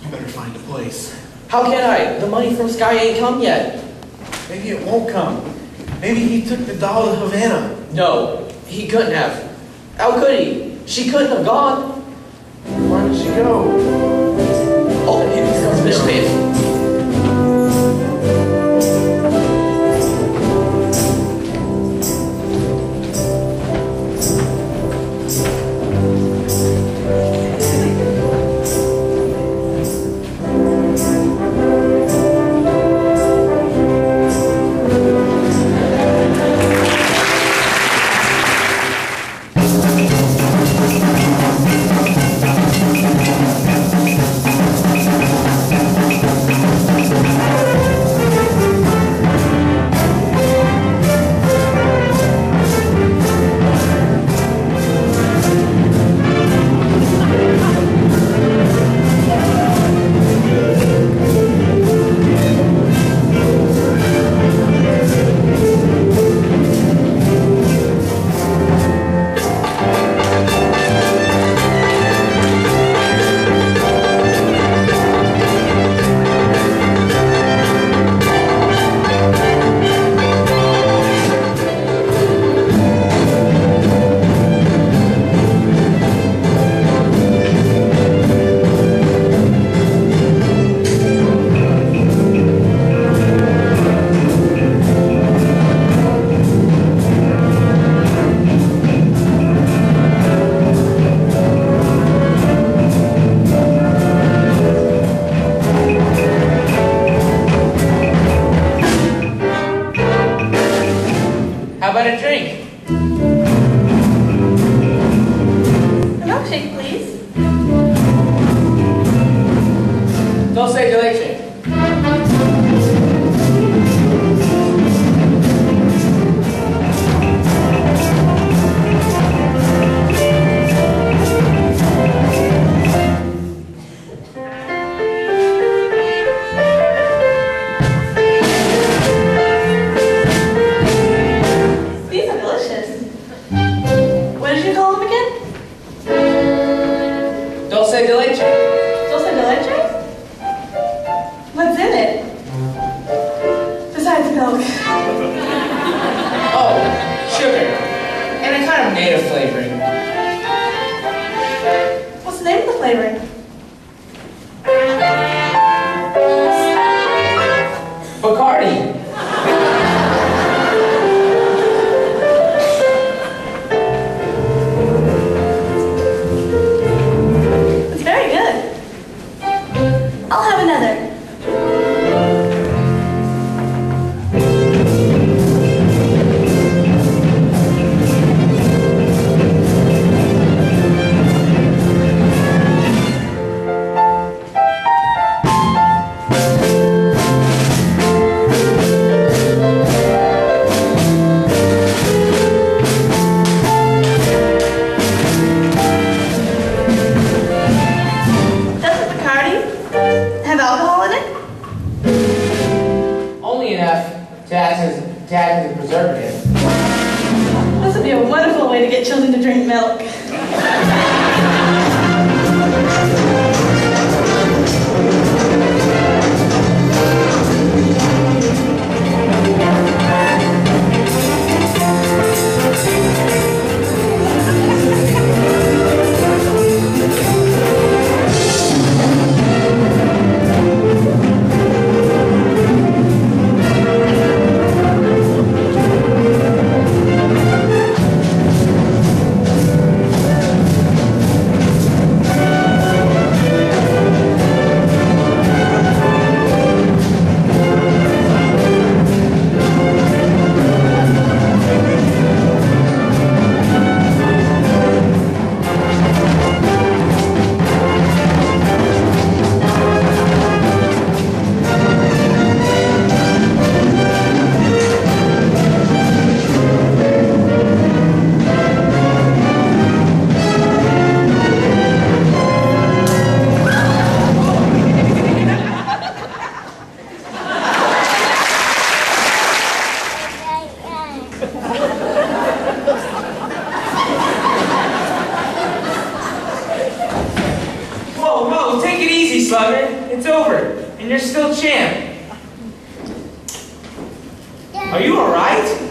you better find a place. How can I? The money from Sky ain't come yet. Maybe it won't come. Maybe he took the doll to Havana. No, he couldn't have. How could he? She couldn't have gone. Where did she go? Oh, here comes Miss Payne. How about a drink? A milkshake, please. Dulce de leche. These are delicious. What did you call them again? Dulce de leche. Dulce de leche? What's in it? Besides milk. Oh, sugar. And a kind of native flavoring. What's the name of the flavoring? Bacardi. It's very good. I'll have another. Does the Bacardi have alcohol in it? Only enough to act as a preservative. This would be a wonderful way to get children to drink milk. easy, Slugger. It's over, and you're still champ. Are you all right?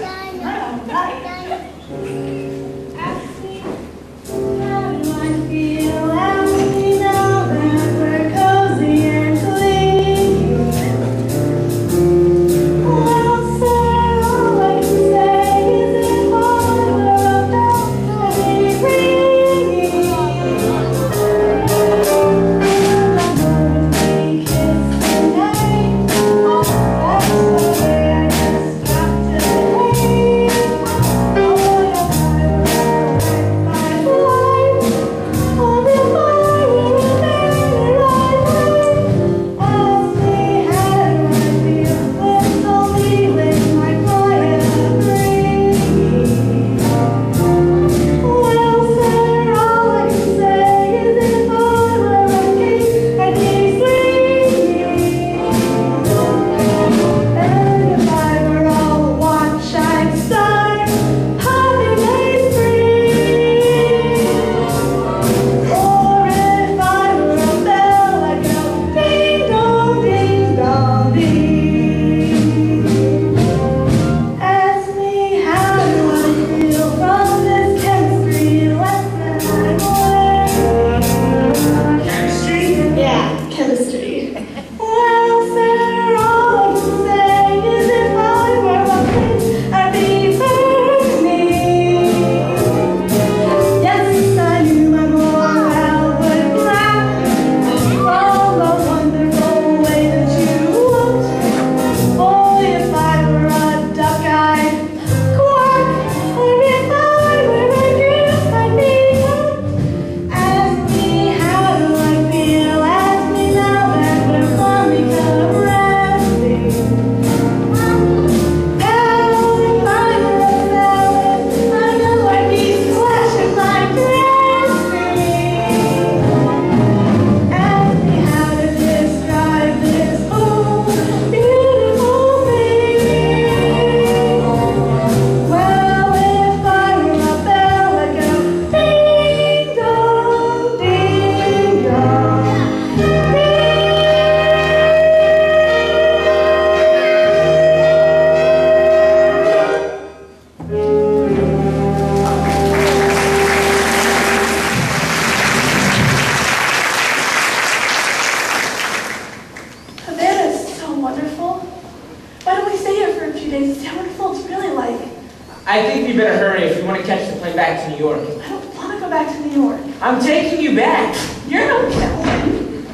I think we better hurry if you want to catch the plane back to New York. I don't want to go back to New York. I'm taking you back. You're no Kelly.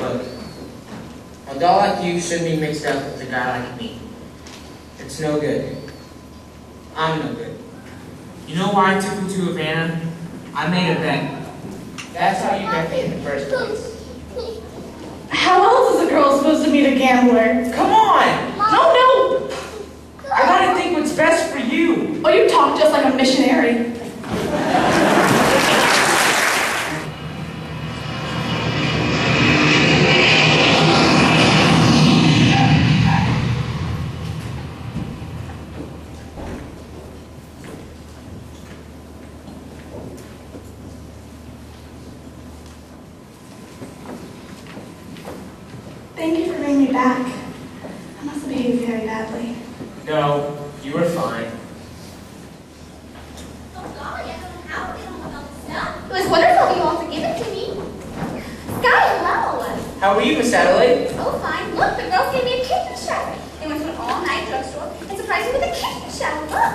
Look, a doll like you shouldn't be mixed up with a guy like me. It's no good. I'm no good. You know why I took you to Havana? I made a bet. That's how you met me in the first place. How else is a girl supposed to meet a gambler? Come on! No! I gotta think what's best for you. Oh, you talk just like a missionary. Thank you for bringing me back. I must have behaved very badly. No, you were fine. Oh, golly, I don't know how to get on about this stuff. It was wonderful you all to give it to me. Sky, hello. How were you, Miss Adelaide? Oh, fine. Look, the girls gave me a kitten shower. They went to an all-night drugstore and surprised me with a kitten shower. Look.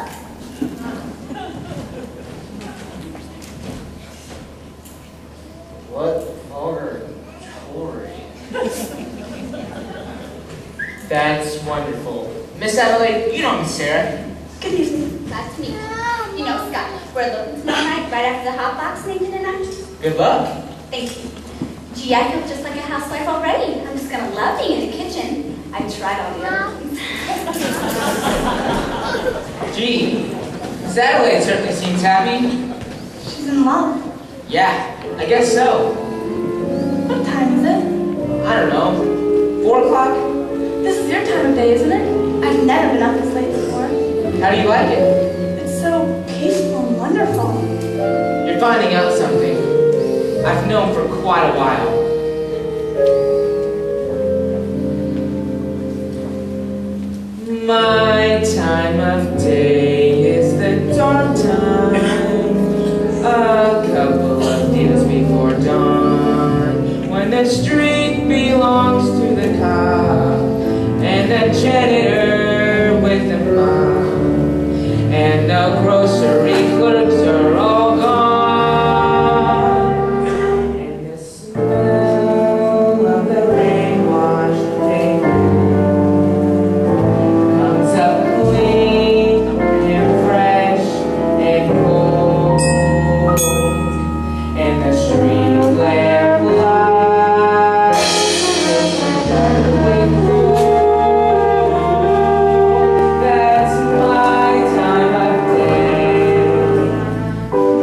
What vulgar jewelry. That's wonderful. Miss Adelaide, you know Miss Sarah. Good evening. That's me. You know, Scott, we're looking tomorrow night right after the hot box Nathan and I. Good luck. Thank you. Gee, I feel just like a housewife already. I'm just gonna love being in the kitchen. I tried all the other things. Gee, Miss Adelaide certainly seems happy. She's in love. Yeah, I guess so. What time is it? I don't know. 4 o'clock? This is your time of day, isn't it? I've never been up this late before. How do you like it? It's so peaceful and wonderful. You're finding out something I've known for quite a while. My time of day is the dawn time, a couple of deals before dawn, when the street belongs to the cop, and the janitor with the mop, and the grocery clerks are all gone, and the smell of the rain-washed paper comes up clean and fresh and cold, and the street lamp light is darkly cold. That's my time of day,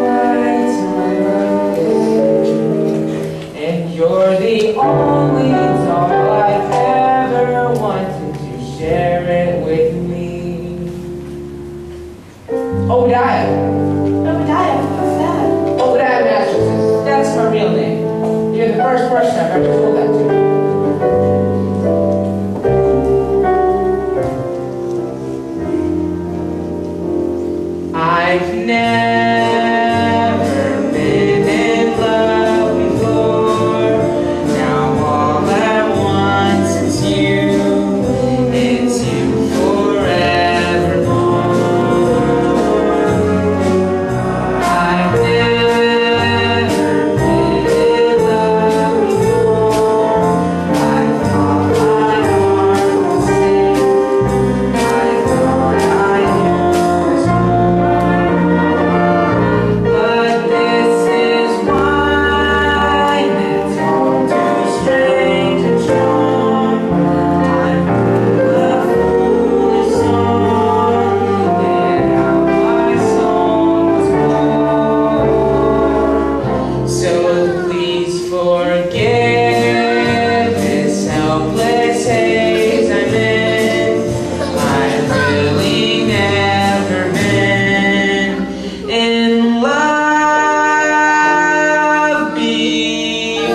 my time of day, and you're the only doll I've ever wanted to share it with me. Obadiah. Obadiah, what's that? Obadiah Masterson. That's my real name. You're the first person I've ever told that to. I've never been in love before. Now all I want is you. It's you forevermore. I've never been in love before. I thought my heart would sing. I thought I knew this more. But this is wine that's all too strange and strong. I'm a foolish song, and how my song was born. So please forgive this helpless haze I'm in. I've really never been in love before.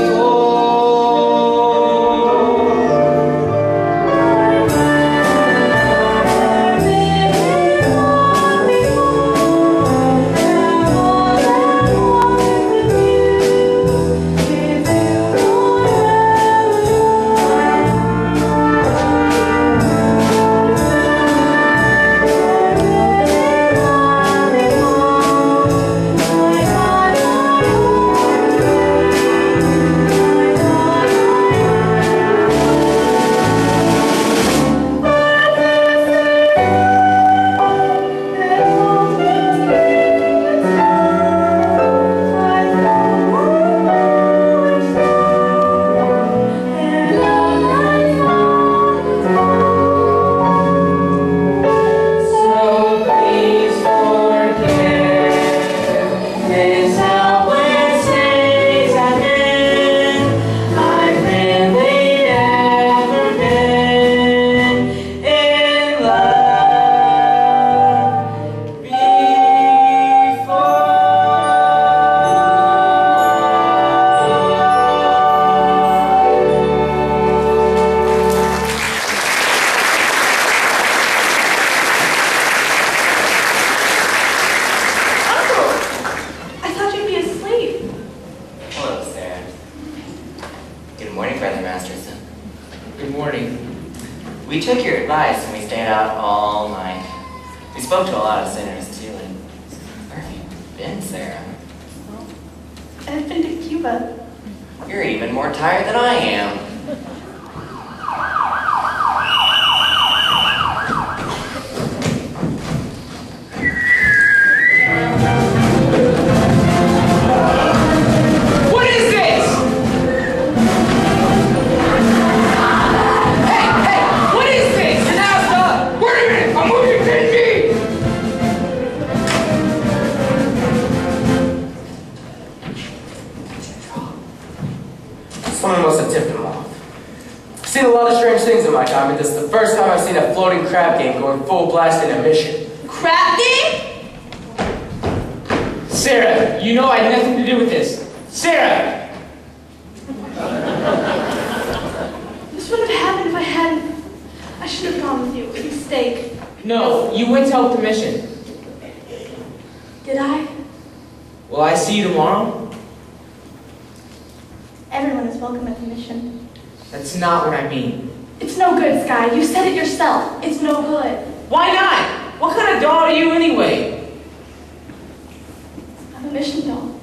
So please forgive this helpless haze I'm in. I've really never been in love I thought you'd be asleep. Hello, Sarah. Good morning, Brother Masterson. Good morning. We took your advice and we stayed out all night. We spoke to a lot of sinners too, and where have you been, Sarah? I've been to Cuba. You're even more tired than I am. What is this? Hey, what is this? You're now stuck. Wait a minute, I'm moving 10 feet. Someone must have tipped him off. I've seen a lot of strange things in my time, but this is the first time I've seen a floating crab game going full blast in a mission. Crab game? Sarah, you know I had nothing to do with this. Sarah! You went to help the mission. Did I? Will I see you tomorrow? Everyone is welcome at the mission. That's not what I mean. It's no good, Sky. You said it yourself. It's no good. Why not? What kind of doll are you anyway? I'm a mission doll.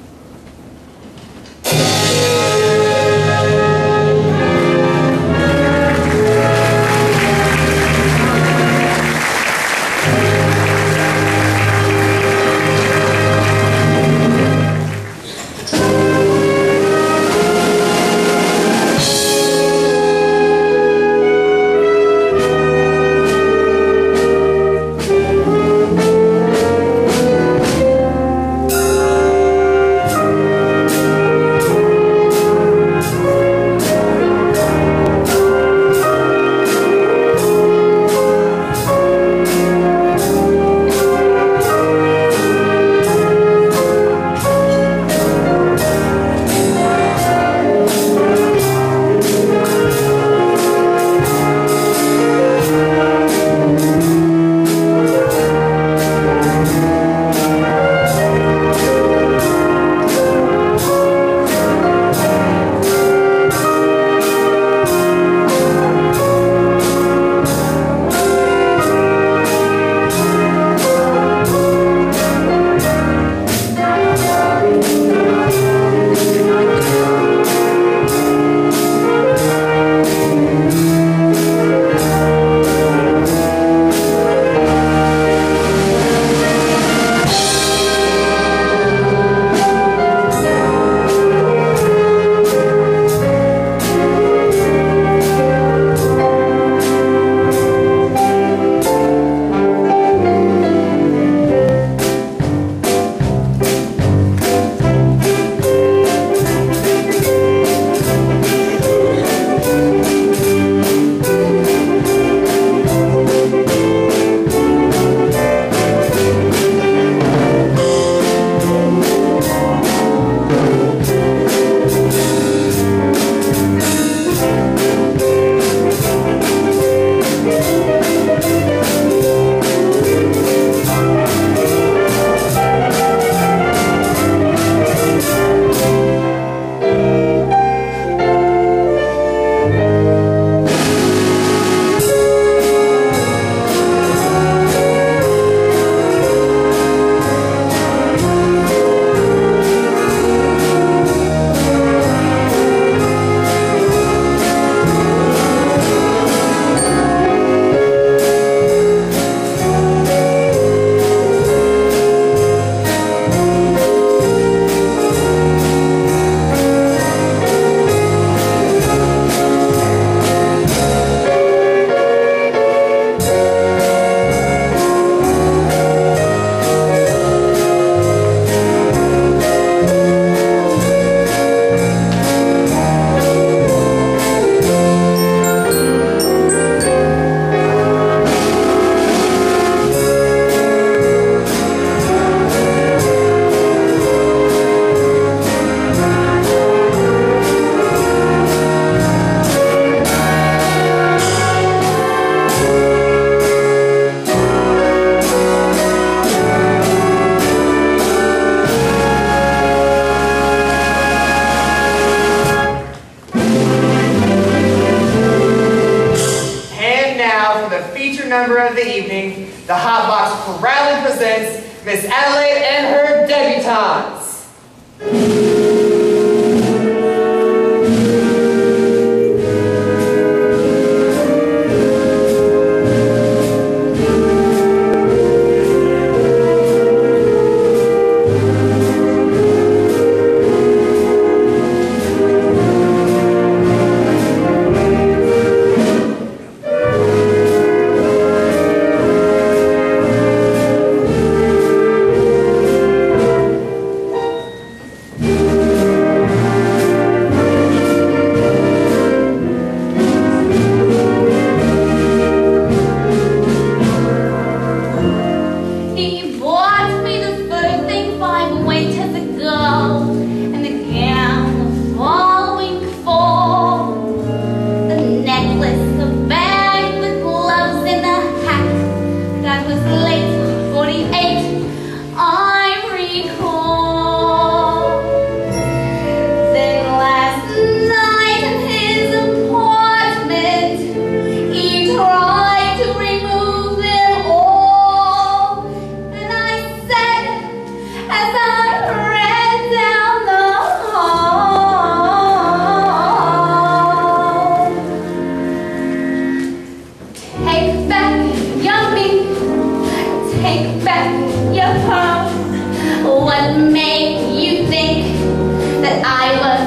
Number of the evening, the Hot Box proudly presents Miss Adelaide and her debutantes.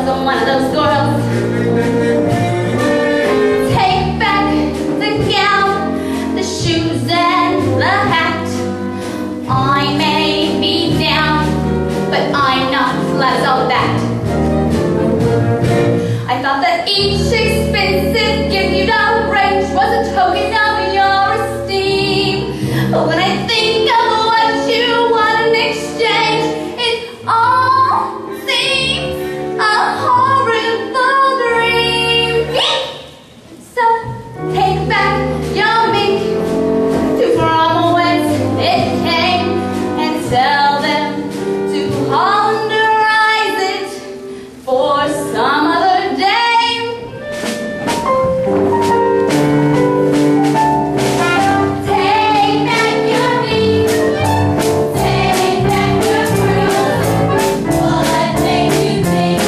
wasn't one of those girls. Take back the gown, the shoes and the hat. I may be down, but I'm not flat as all that. I thought that each expensive gift you'd arrange was a token of your esteem. But when I think of what you want in exchange, it all seems a horrible dream. So take back your mink to from whence it came and tell them to ponderize it for some other day. Take back your mink, take back your fruit. What made you think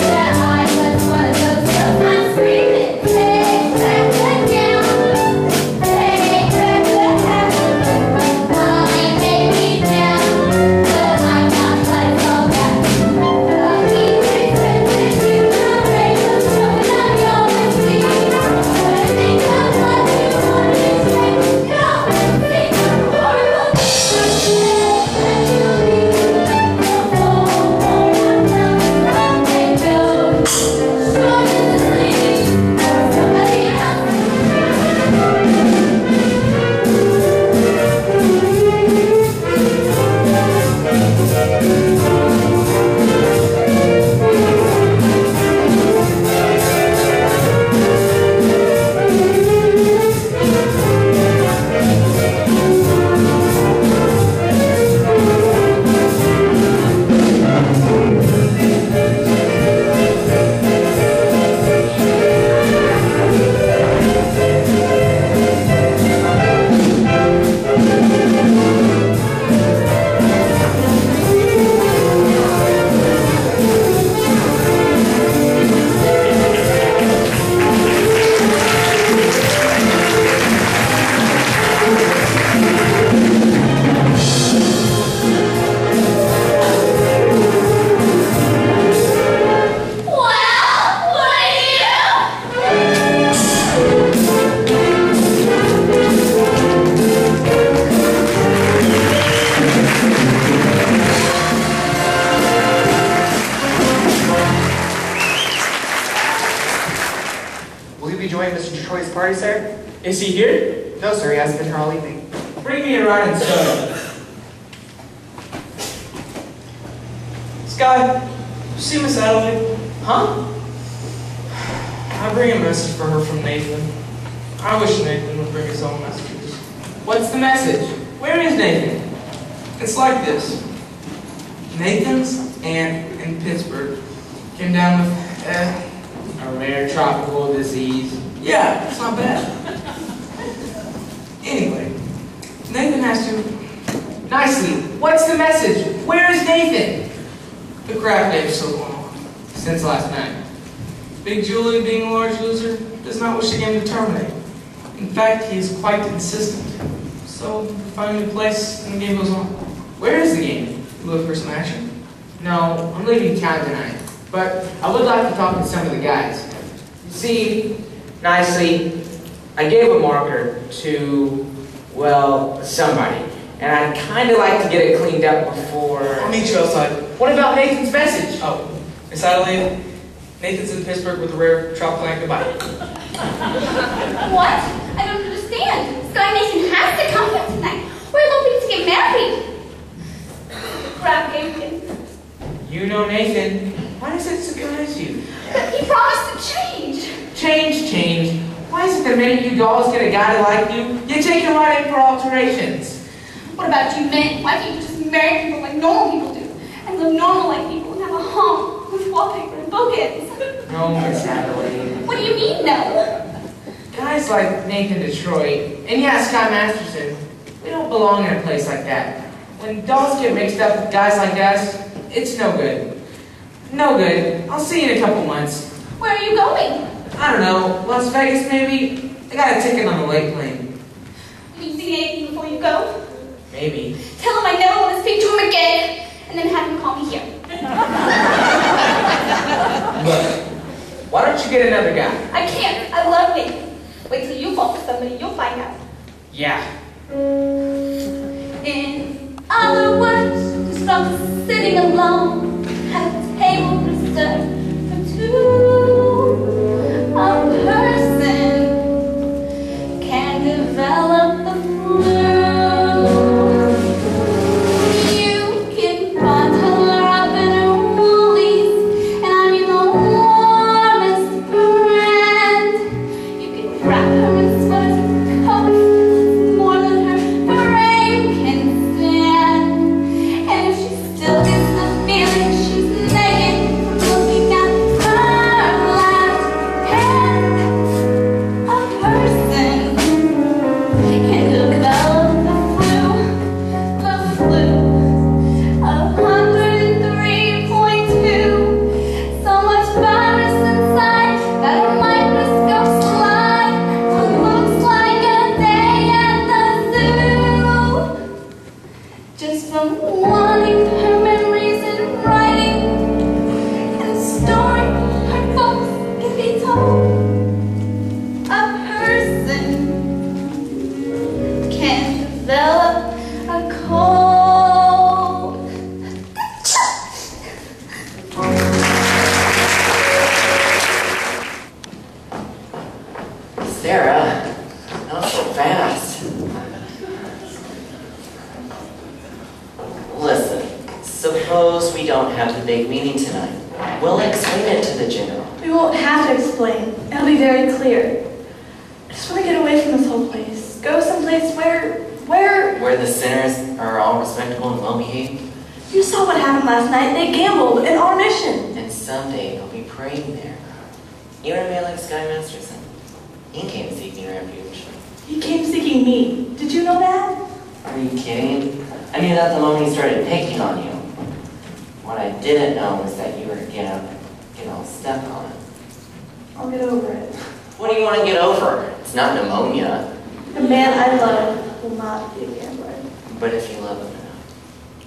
that I was one of those girls? I'm screaming. Take back the gown, take back the hat. I may be down, but I'm not like all that. Each expensive you arrange was token of your esteem. When I think of what you want in exchange, it all seems horrible. Take back your mink, take those short sleeves for somebody else. Wow, what are you? Will you be joining Mr. Detroit's party, sir? Is he here? No, sir, he hasn't been here all evening. Bring me a ride and soda. Sky, you see Miss Adelaide? Huh? I bring a message for her from Nathan. I wish Nathan would bring his own messages. What's the message? Where is Nathan? It's like this. Nathan's aunt in Pittsburgh came down with, A rare tropical disease. yeah, it's not bad. Anyway, Nathan has to, Nicely. What's the message? Where is Nathan? the crap game's still going on. Since last night. Big Julie, being a large loser, does not wish the game to terminate. In fact, he is quite insistent. So, we find a new place and the game goes on. Where is the game? You look for some action? No, I'm leaving town tonight. But I would like to talk to some of the guys. You see, nicely, I gave a marker to, well, somebody. And I'd kind of like to get it cleaned up before... I'll meet you outside. What about Nathan's message? Oh, Miss Adelaide, Nathan's in Pittsburgh with a rare tropical act. Goodbye. What? I don't understand. Sky Nathan has to come here tonight. We're hoping to get married. Crap game. You know Nathan. Why does it surprise you? But he promised to change. Change. Why is it the minute you dolls get a guy to like you, you take him right in for alterations? What about you men? Why can't you just marry people like normal people do? And live normal like people and have a home with wallpaper and bookends? No, Miss Adelaide. What do you mean, no? Guys like Nathan Detroit, and yeah, Scott Masterson, we don't belong in a place like that. When dolls get mixed up with guys like us, it's no good. No good. I'll see you in a couple months. Where are you going? I don't know, Las Vegas maybe? I got a ticket on the late plane. Will you see anything before you go? Maybe. Tell him I never want to speak to him again, and then have him call me here. Look, why don't you get another guy? I can't. I love Nathan. Wait till you fall for somebody. You'll find out. Yeah. In other words, to stop sitting alone at a table reserved for two. A person can develop the flu. You can bottle her up in a Woolies, and I mean the warmest brand. You can wrap her in sweaters and coats, more than her frame can stand. And if she still gets the feeling she's naked from looking at her left hand, a person can develop the flu of 103.2. So much virus inside that a microscope slide looks like a day at the zoo. Just from wanting her memories in writing and storing her books can be told. A person can develop a cold. Sarah, not so fast. Listen, suppose we don't have the big meeting tonight. We'll explain it to the general. We won't have to explain. It'll be very clear. I just want to get away from this whole place. Go someplace where... Where the sinners are all respectable and well-behaved. You saw what happened last night. They gambled in our mission. And someday they'll be praying there. You know a man like Sky Masterson? He came seeking refuge. He came seeking me. Did you know that? Are you kidding? I knew that the moment he started picking on you. What I didn't know was that you were gonna get all stuck on it. I'll get over it. What do you want to get over? It's not pneumonia. The man I love will not be a gambler. But if you love him enough.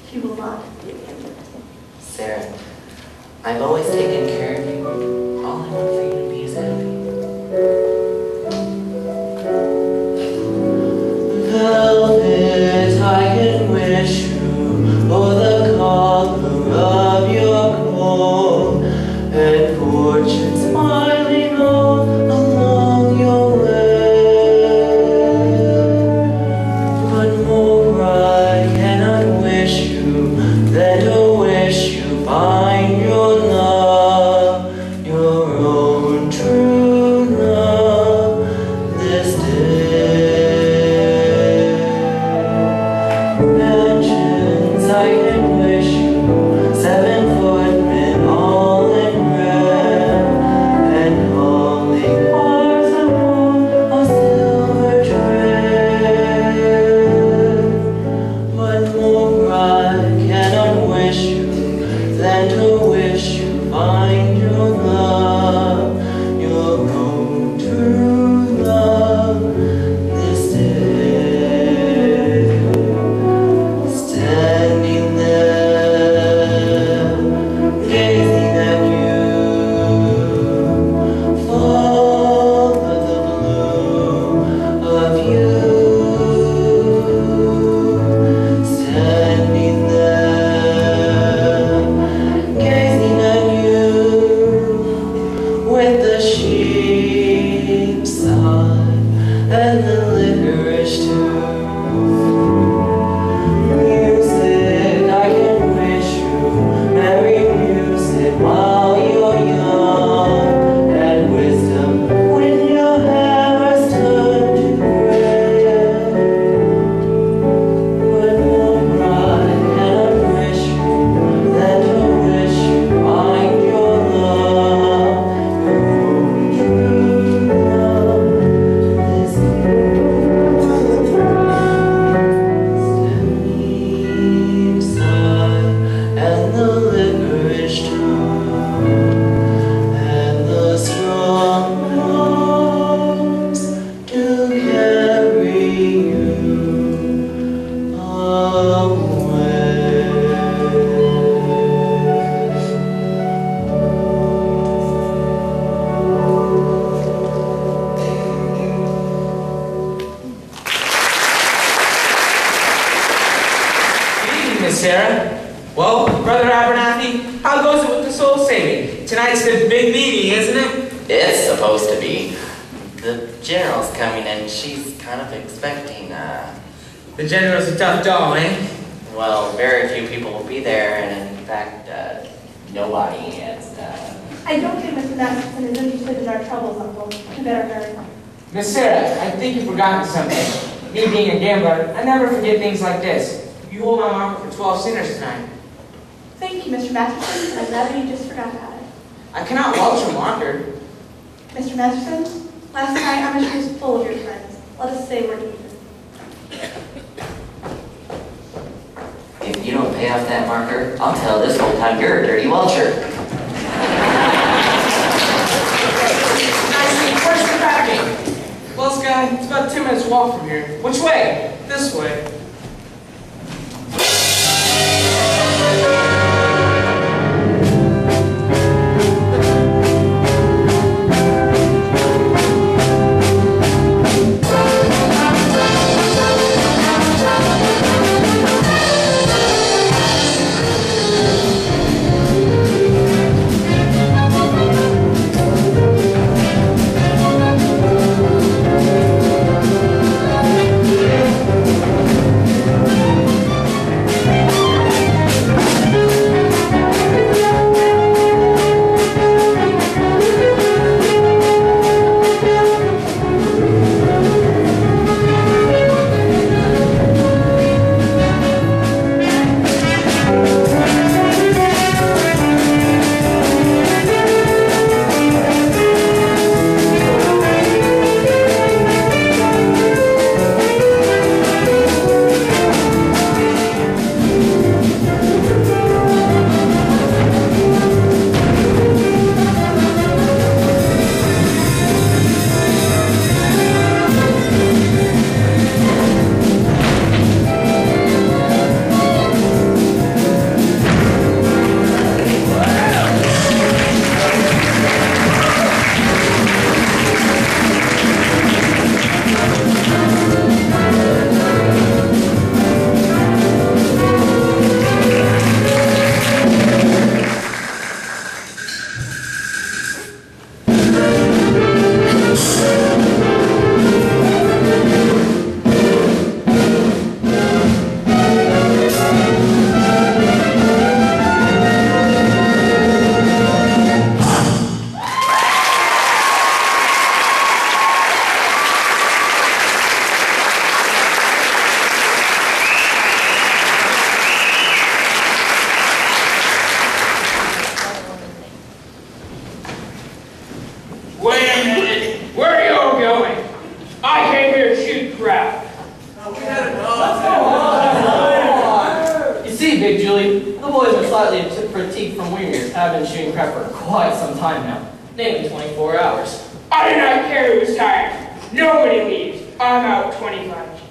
He will not be a gambler. Sarah, I've always taken care of you. All I want for you to be is happy. Velvet, I can wish you for the color of your coat and fortune smiling all along your way. But more I cannot wish you than to wish you find your love, your own true love this day. Mansions I can wish you, 7 footmen all in red, and all soul saving. Tonight's the big meeting, isn't it? It's supposed to be. The general's coming and she's kind of expecting, The general's a tough doll, eh? well, very few people will be there, and in fact, nobody is, I don't think Mr. Masterson is interested in our troubles, Uncle. You better hurry. Miss Sarah, I think you've forgotten something. Me being a gambler, I never forget things like this. You hold my marker for 12 sinners tonight. Thank you, Mr. Masterson. I'm glad that you just forgot about it. I cannot vouch your marker. Mr. Masterson, last night our mission was full of your friends. Let us say we're even. if you don't pay off that marker, I'll tell this whole time you're a dirty welcher. Where's the crab game? Well, Sky, it's about 10 minutes walk from here. Which way? This way. fatigued from Weir's. I've been shooting crap for quite some time now. Namely 24 hours. I do not care who's tired. Nobody leaves. I'm out 25.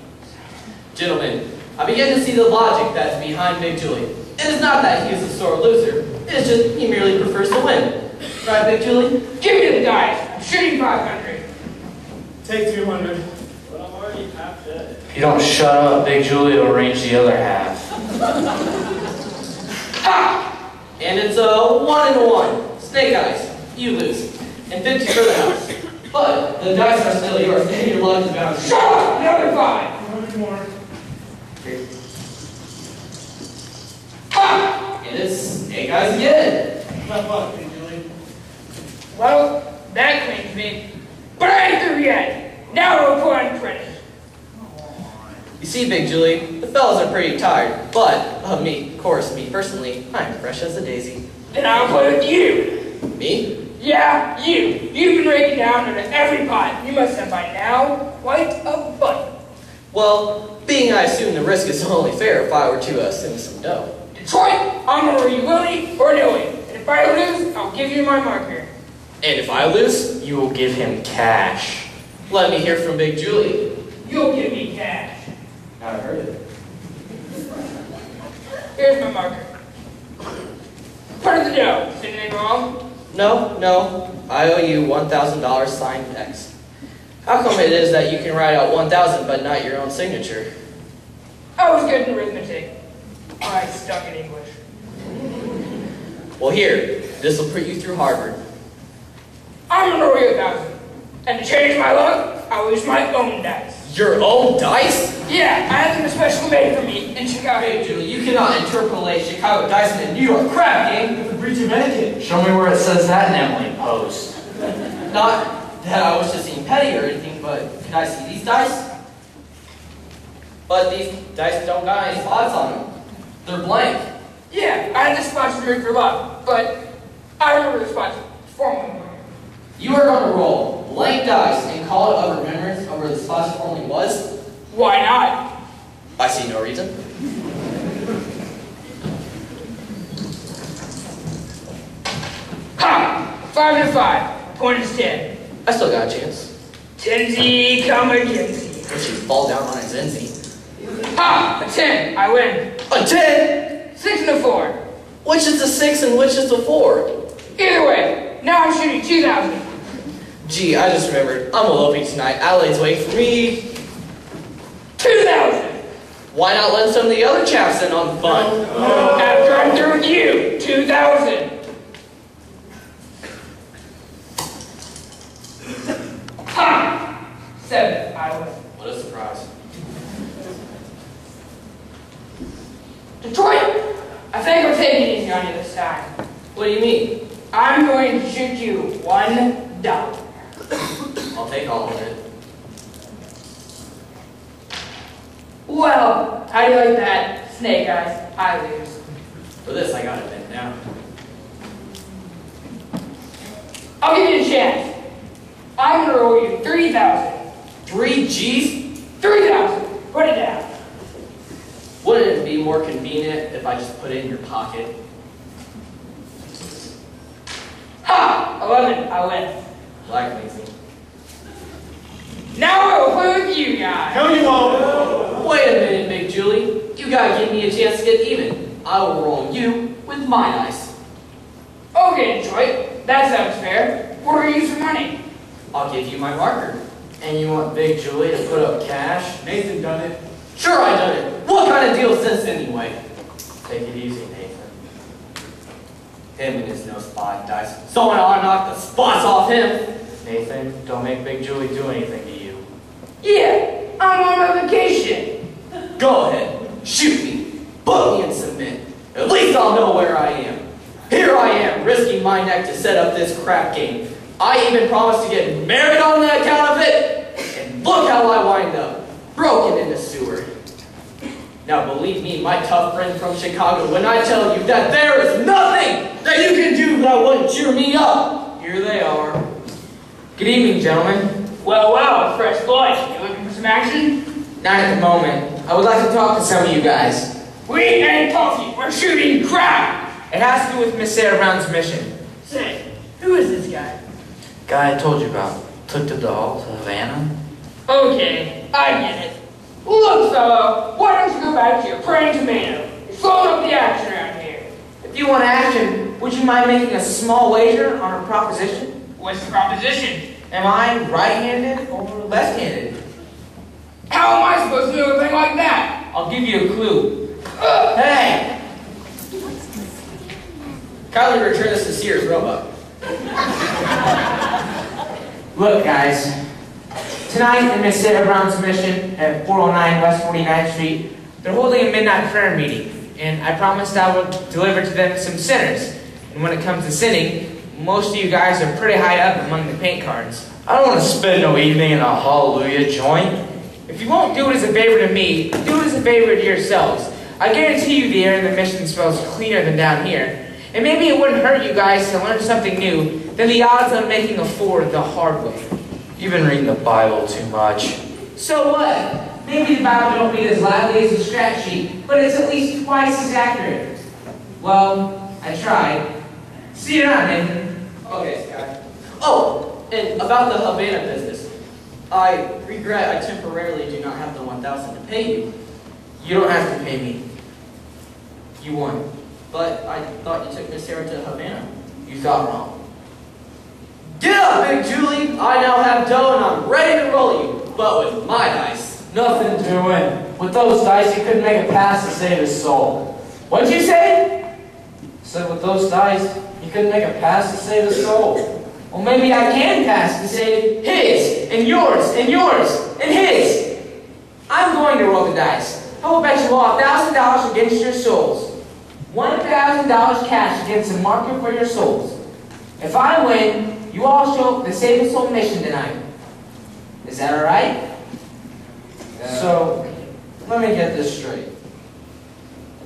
Gentlemen, I begin to see the logic that's behind Big Julie. It is not that he is a sore loser. It is just he merely prefers to win. Right, Big Julie? Give me the dice. I'm shooting 500. Take 200. But I'm already half dead. If you don't shut up, Big Julie will arrange the other half. Ha! And it's a 1 and a 1. Snake eyes. You lose. And 50 for the house. But the dice are still yours, and your luck is bound. Shut up! Another 5. One more. Ha! And it's snake eyes again. Not luck, Big Julie. Well, that cleans me. But I ain't through yet. Now we'll put on credit. You see, Big Julie, the fellas are pretty tired. But, me personally, I'm fresh as a daisy. Then I'll play with you. Me? Yeah, you. You've been raking down into every pot. You must have by now quite a buddy. Well, being I assume the risk is only fair if I were to send some dough. Detroit, I'm over you willy or nilly. And if I lose, I'll give you my marker. And if I lose, You will give him cash. let me hear from Big Julie. You'll give me cash. I heard it. Here's my marker. Part of the dough. Is anything wrong? No. I owe you $1,000 signed X. How come it is that you can write out 1,000 but not your own signature? I was good in arithmetic. I stunk in English. Well, here, This will put you through Harvard. I'm gonna roll you 1,000. And to change my luck, I'll use my own dice. Your own dice? Yeah, I had them especially made for me in Chicago. Hey, Julie, you cannot interpolate Chicago dice in a New York crap game with a breach of etiquette. Show me where it says that in Emily Post. Not that I was just being petty or anything, but can I see these dice? But these dice don't got any spots on them. They're blank. Yeah, I had the spots to for luck, but I remember the spots formerly. You are going to roll blank dice and call it a remembrance of where the spots formerly was? Why not? I see no reason. Ha! 5 and 5. Point is 10. I still got a chance. Tenzi, come against If she fall down on a Zenzi. Ha! A 10. I win. A 10? 6 and a 4. Which is the 6 and which is the 4? Either way, now I'm shooting 2,000. Gee, I just remembered. I'm a Lopi tonight. Adelaide's waiting for me. 2,000. Why not let some of the other chaps in on the fun? After I'm through with you, 2,000. Ha! 7. I win. What a surprise. Detroit, I think we're taking it easy on you this time. What do you mean? I'm going to shoot you $1. I'll take all of it. Well, how do you like that? Snake eyes, I lose. For this, I gotta bend down. I'll give you a chance. I'm gonna roll you 3,000. 3 G's? 3,000. Put it down. Wouldn't it be more convenient if I just put it in your pocket? Ha! 11. I win. Blackmails me. Now I will play with you guys. No, you won't. Wait a minute, Big Julie. You gotta give me a chance to get even. I will roll you with my dice. Okay, Detroit. That sounds fair. What are you using for money? I'll give you my marker. And you want Big Julie to put up cash? Nathan done it. Sure, I done it. What kind of deal is this anyway? Take it easy, Nathan. Him and his no spot dice. Someone ought to knock the spots off him. Nathan, don't make Big Julie do anything to you. Yeah, I'm on my vacation. Go ahead. Shoot me. Put me in cement. At least I'll know where I am. Here I am, risking my neck to set up this crap game. I even promised to get married on the account of it. And look how I wind up. Broken in the sewer. Now believe me, my tough friend from Chicago, when I tell you that there is nothing that you can do that wouldn't cheer me up. Here they are. Good evening, gentlemen. Well, fresh blood. You looking for some action? Not at the moment. I would like to talk to some of you guys. We ain't talking. We're shooting crap. It has to do with Miss Sarah Brown's mission. Say, who is this guy? Guy I told you about. Took the doll to Havana. Okay, I get it. Look, fellow, why don't you go back to your praying tomato? You're slowing up the action around here. If you want action, would you mind making a small wager on a proposition? What's the proposition? Am I right-handed or left-handed? How am I supposed to know a thing like that? I'll give you a clue. Hey! Kindly return this to Sears Roebuck. Look, guys. Tonight in Miss Sarah Brown's mission at 409 West 49th Street, they're holding a midnight prayer meeting, and I promised I would deliver to them some sinners. And when it comes to sinning, most of you guys are pretty high up among the paint cards. I don't want to spend no evening in a hallelujah joint. If you won't do it as a favor to me, do it as a favor to yourselves. I guarantee you the air in the mission smells cleaner than down here. And maybe it wouldn't hurt you guys to learn something new than the odds on making a Ford the hard way. You've been reading the Bible too much. So what? Maybe the Bible don't read as loudly as a scratch sheet, but it's at least twice as accurate. Well, I tried. See you around, Nathan. Okay, Scott. Oh, and about the Havana business. I regret I temporarily do not have the 1,000 to pay you. You don't have to pay me. You won. But I thought you took Miss Sarah to Havana. You thought wrong. Get up, Big Julie! I now have dough and I'm ready to roll you, but with my dice. Nothing doing. With those dice, he couldn't make a pass to save his soul. What'd you say? Said with those dice, you couldn't make a pass to save a soul. Well, maybe I can pass to save his, and yours, and yours, and his. I'm going to roll the dice. I will bet you all $1,000 against your souls. $1,000 cash against a marker for your souls. If I win, you all show up the Save a Soul mission tonight. Is that all right? So, let me get this straight.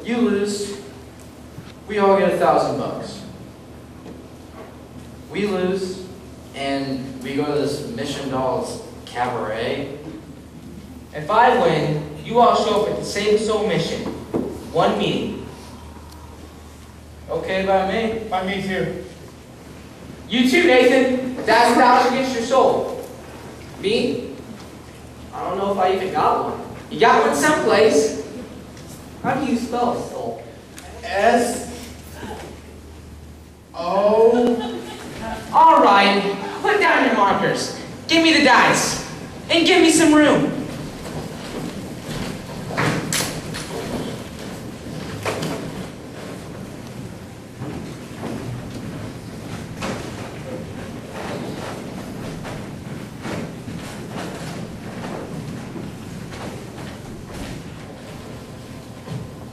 You lose, we all get $1,000. We lose, and we go to this Mission Dolls cabaret. If I win, you all show up at the Save a Soul mission. One meeting. Okay by me? By me too. You too, Nathan. $1,000 against your soul. Me? I don't know if I even got one. You got one someplace. How do you spell soul? S-O... All right, put down your markers. Give me the dice. And give me some room.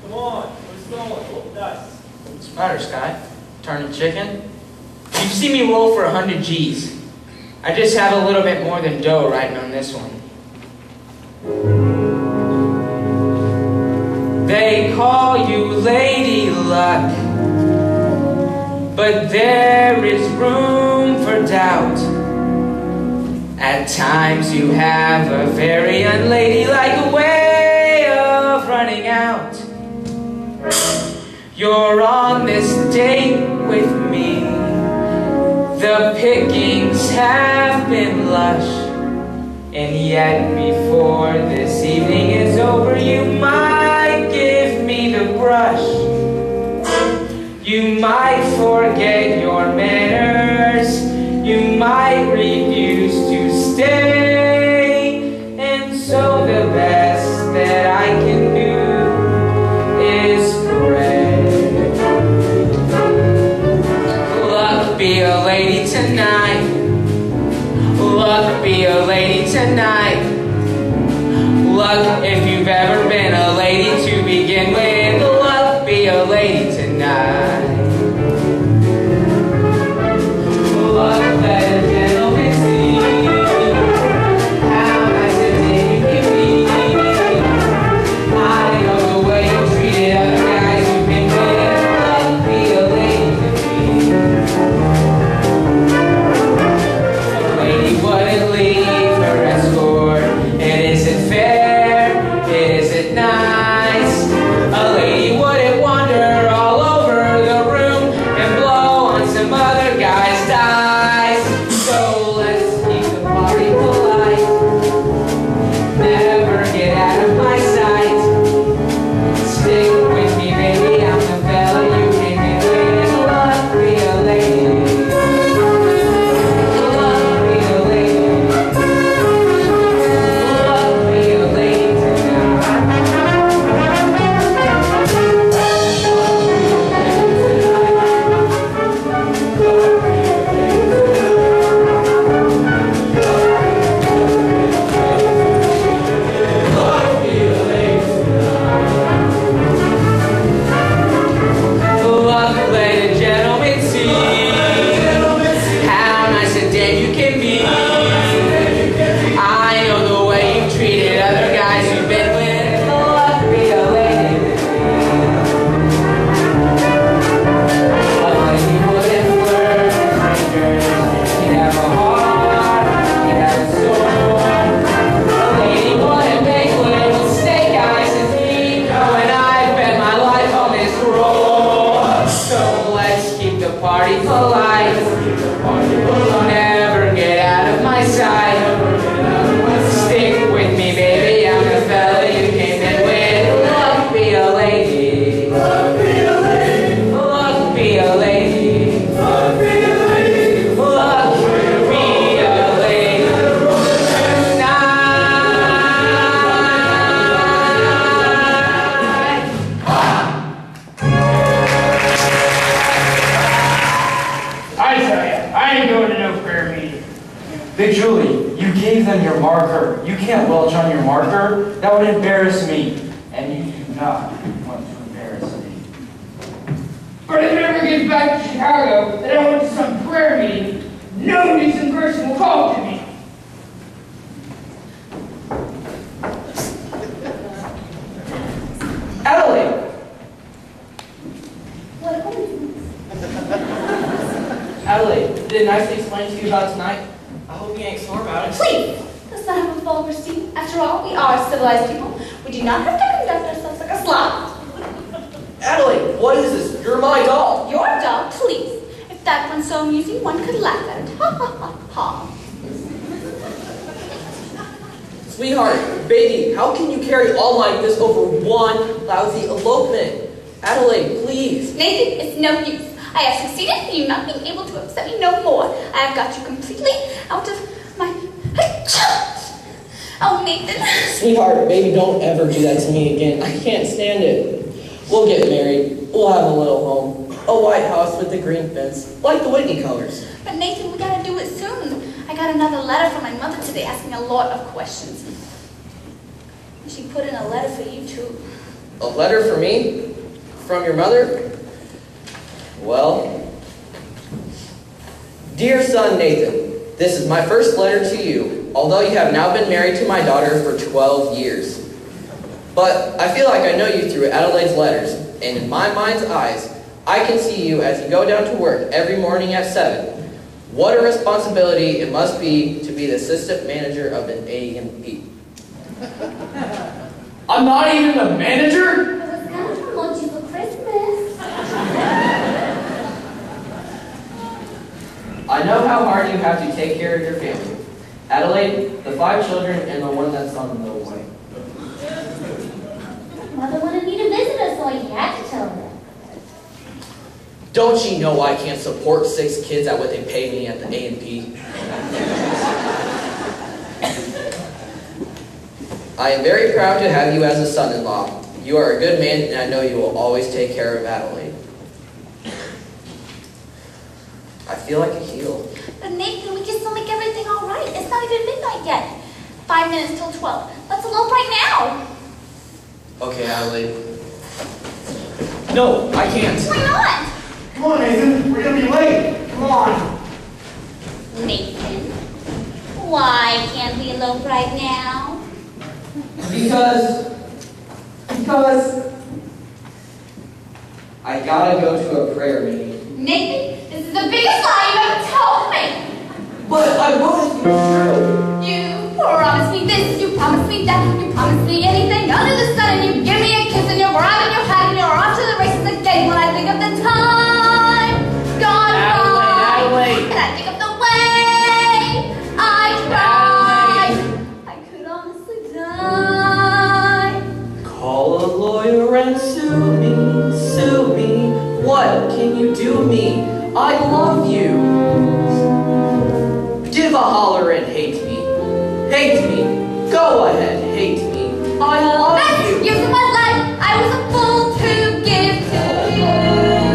Come on, what's going? Roll the dice. What's the matter, Sky? Turning chicken? You've seen me roll for 100 G's. I just have a little bit more than dough riding on this one. They call you Lady Luck, but there is room for doubt. At times you have a very unladylike way of running out. You're on this date with me. The pickings have been lush, and yet before this evening is over, you might give me the brush. You might forget your manners, you might refuse to stay, and so the best that I can do is pray. Luck be a lady tonight. Luck be a lady tonight. Luck if you've ever been a lady to begin with. Luck be a lady tonight. Luck let a gentleman see how nice a day you can be. I know the way you treated other guys you've been with. Luck be a lady to me. A lady wouldn't leave her escort. It isn't fair, it isn't nice. A I ain't going to no prayer meeting. Big Julie, you gave them your marker. You can't welch on your marker. That would embarrass me. And you do not want to embarrass me. But if it ever gets back to Chicago that I went to some prayer meeting, no decent person will talk to me. Adelaide! Adelaide, did I nicely explain to you about tonight? I hope you ain't sore about it. Please, let's not have a vulgar scene. After all, we are civilized people. We do not have to conduct ourselves like a slob. Adelaide, what is this? You're my doll. Your doll, please. If that one's so amusing, one could laugh at it. Ha ha ha ha. Sweetheart, baby, how can you carry all like this over one lousy elopement? Adelaide, please. Nathan, it's no use. I have succeeded in you not being able to upset me no more. I have got you completely out of my... Oh, Nathan. Sweetheart, baby, don't ever do that to me again. I can't stand it. We'll get married. We'll have a little home. A white house with the green fence, like the Whitney colors. But Nathan, we gotta do it soon. I got another letter from my mother today asking a lot of questions. She put in a letter for you, too. A letter for me? From your mother? Well, dear son Nathan, this is my first letter to you, although you have now been married to my daughter for 12 years. But I feel like I know you through Adelaide's letters, and in my mind's eyes, I can see you as you go down to work every morning at 7. What a responsibility it must be to be the assistant manager of an A&P. I'm not even the manager? I was gonna promote you for Christmas. I know how hard you have to take care of your family. Adelaide, the 5 children, and the one that's on the way. Mother wanted me to visit us, so I had to tell her. Don't you know I can't support 6 kids at what they pay me at the A&P? I am very proud to have you as a son-in-law. You are a good man, and I know you will always take care of Adelaide. I feel like a heel. But Nathan, we can still make everything all right. It's not even midnight yet. 5 minutes till 12. Let's elope right now. Okay, Adelaide. No, I can't. Why not? Come on, Nathan. We're gonna be late. Come on. Nathan, why can't we elope right now? Because I gotta go to a prayer meeting. Nathan, this is the biggest lie you've ever told me. But I want it to be true. You promised me this, you promised me that, you promised me anything under the sun, and you give me a kiss, and you're grabbing your hat, and you're off to the races again. When I think of the time gone by, Adelaide. and I think of the way I tried, I could honestly die. Call a lawyer and sue me, sue me. What can you do me? I love you. Give a holler and hate me. Hate me. Go ahead, hate me. I love you. That's you my life. I was a fool to give to you.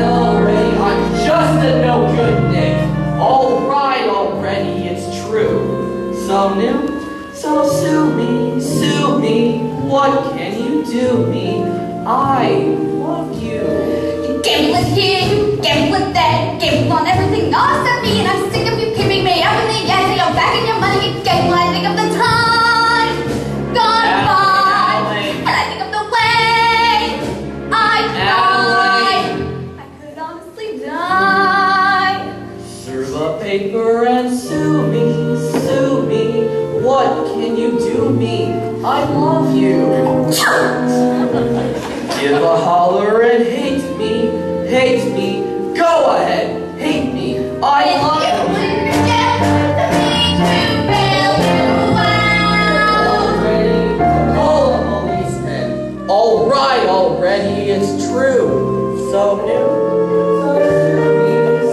Already, I'm just a no good Nick. All right, already, it's true. So new, so sue me, sue me. What can you do me? I love you. You gamble here, you gamble there, gamble on everything else at me, and I'm sick of you keeping me up in the air. You're back in your money again when I think of the time gone by, and I think of the way I tried. I could honestly die. Serve a paper and sue me, sue me. What can you do me? I love you. Give a holler and hate me, go ahead, hate me, I love you. Already, call a policeman. All right, already, it's true. So new, so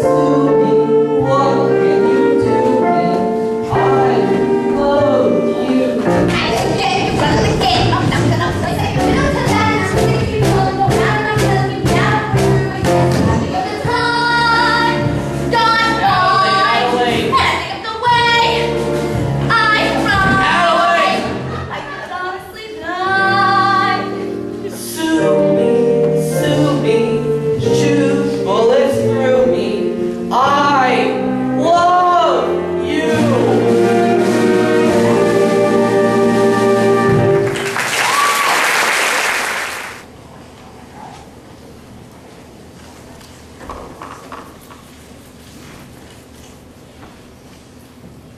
sue me, what can you do me? I love you. I get you run the game. I'm not gonna play that. You're not gonna lie. I'm gonna keep you going. No matter how I tell you now. I think of the time gone by.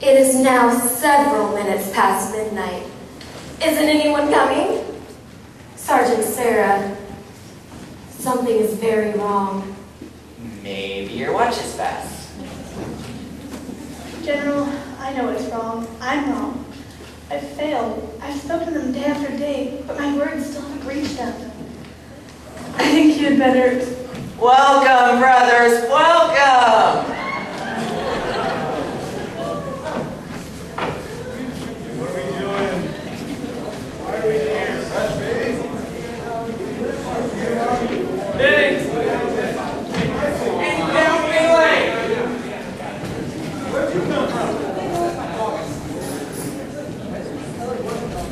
It is now several minutes past midnight. Isn't anyone coming? Sergeant Sarah, something is very wrong. Maybe your watch is fast. General, I know what's wrong. I'm wrong. I've failed. I've spoken to them day after day, but my words still haven't reached them. I think you'd better... Welcome, brothers, welcome! What are we doing? Why are we here? Biggs! Ain't down me lane! Where'd you come from?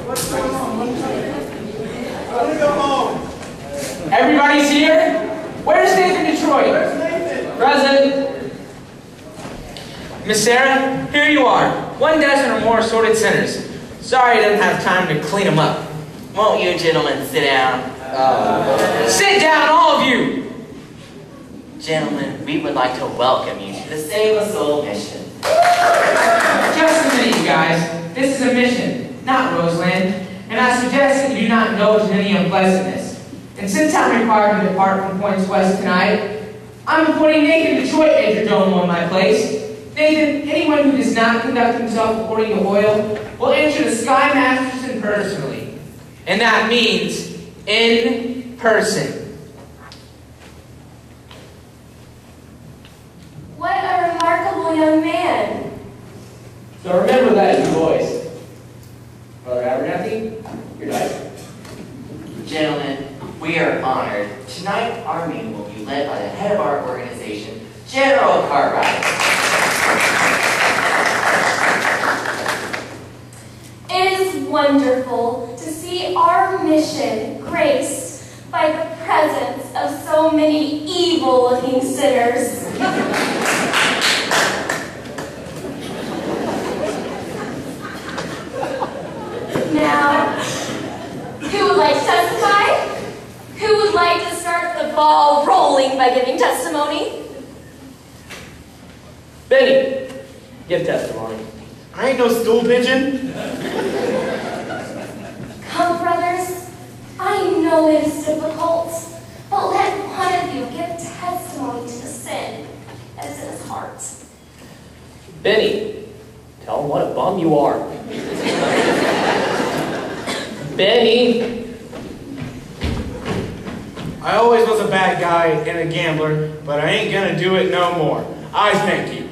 What's going on? I want to go home. Everybody's here? Where's Nathan Detroit? Where's Nathan? Present. Miss Sarah, here you are. 1 dozen or more assorted sinners. Sorry I didn't have time to clean them up. Won't you gentlemen sit down? Sit down, all of you! Gentlemen, we would like to welcome you to the Save a Soul mission. Just a minute, you guys. This is a mission, not Roseland, and I suggest that you do not indulge in any unpleasantness. And since I'm required to depart from Points West tonight, I'm appointing Nathan Detroit Majordomo in my place. Nathan, anyone who does not conduct himself according to oil will enter the Sky Masterson personally. And that means in person. What a remarkable young man. So remember that, you boys. Brother Abernathy, your dice. Gentlemen, we are honored. Tonight, our meeting will be led by the head of our organization, General Cartwright. It is wonderful to see our mission graced by the presence of so many evil-looking sinners. Now, who would like to testify? Who would like to start the ball rolling by giving testimony? Benny, give testimony. I ain't no stool pigeon. Come, brothers. I know it is difficult, but let one of you give testimony to the sin that is in his heart. Benny, tell him what a bum you are. Benny. I always was a bad guy and a gambler, but I ain't gonna do it no more. I thank you.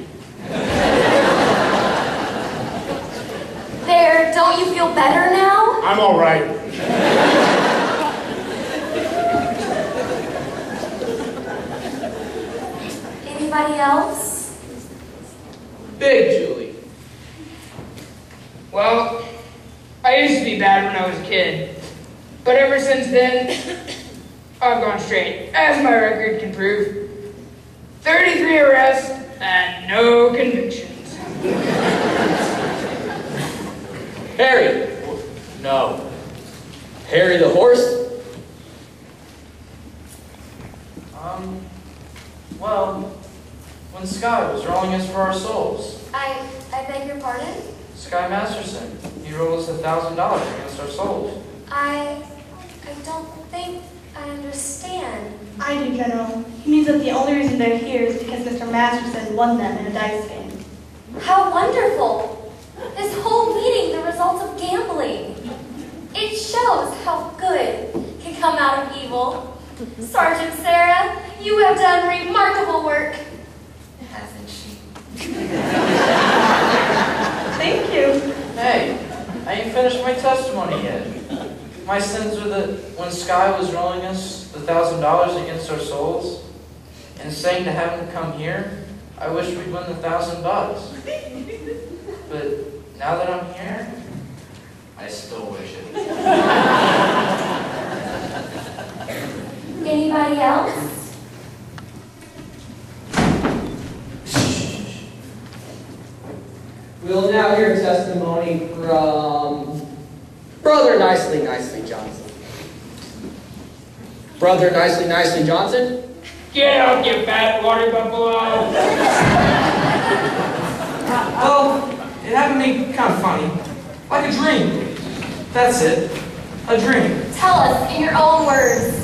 There, don't you feel better now? I'm all right. Anybody else? Big Julie. Well, I used to be bad when I was a kid, but ever since then, I've gone straight, as my record can prove. 33 arrests and no convictions. Harry. No. Harry the horse? Well, when Sky was rolling us for our souls. I beg your pardon? Sky Masterson, he rolled us $1,000 against our souls. I don't think I understand. I do, General. He means that the only reason they're here is because Mr. Masterson won them in a dice game. How wonderful! This whole meeting, the results of gambling. It shows how good can come out of evil. Sergeant Sarah, you have done remarkable work. Hasn't she? Thank you. Hey, I ain't finished my testimony yet. My sins were that when Sky was rolling us the $1,000 against our souls, and saying to have him come here, I wish we'd win the $1,000. But now that I'm here, I still wish it. Anybody else? We'll now hear testimony from Brother Nicely Johnson. Brother Nicely Johnson? Get out, you fat water buffalo! Well, it be kind of funny. Like a dream. That's it. A dream. Tell us in your own words.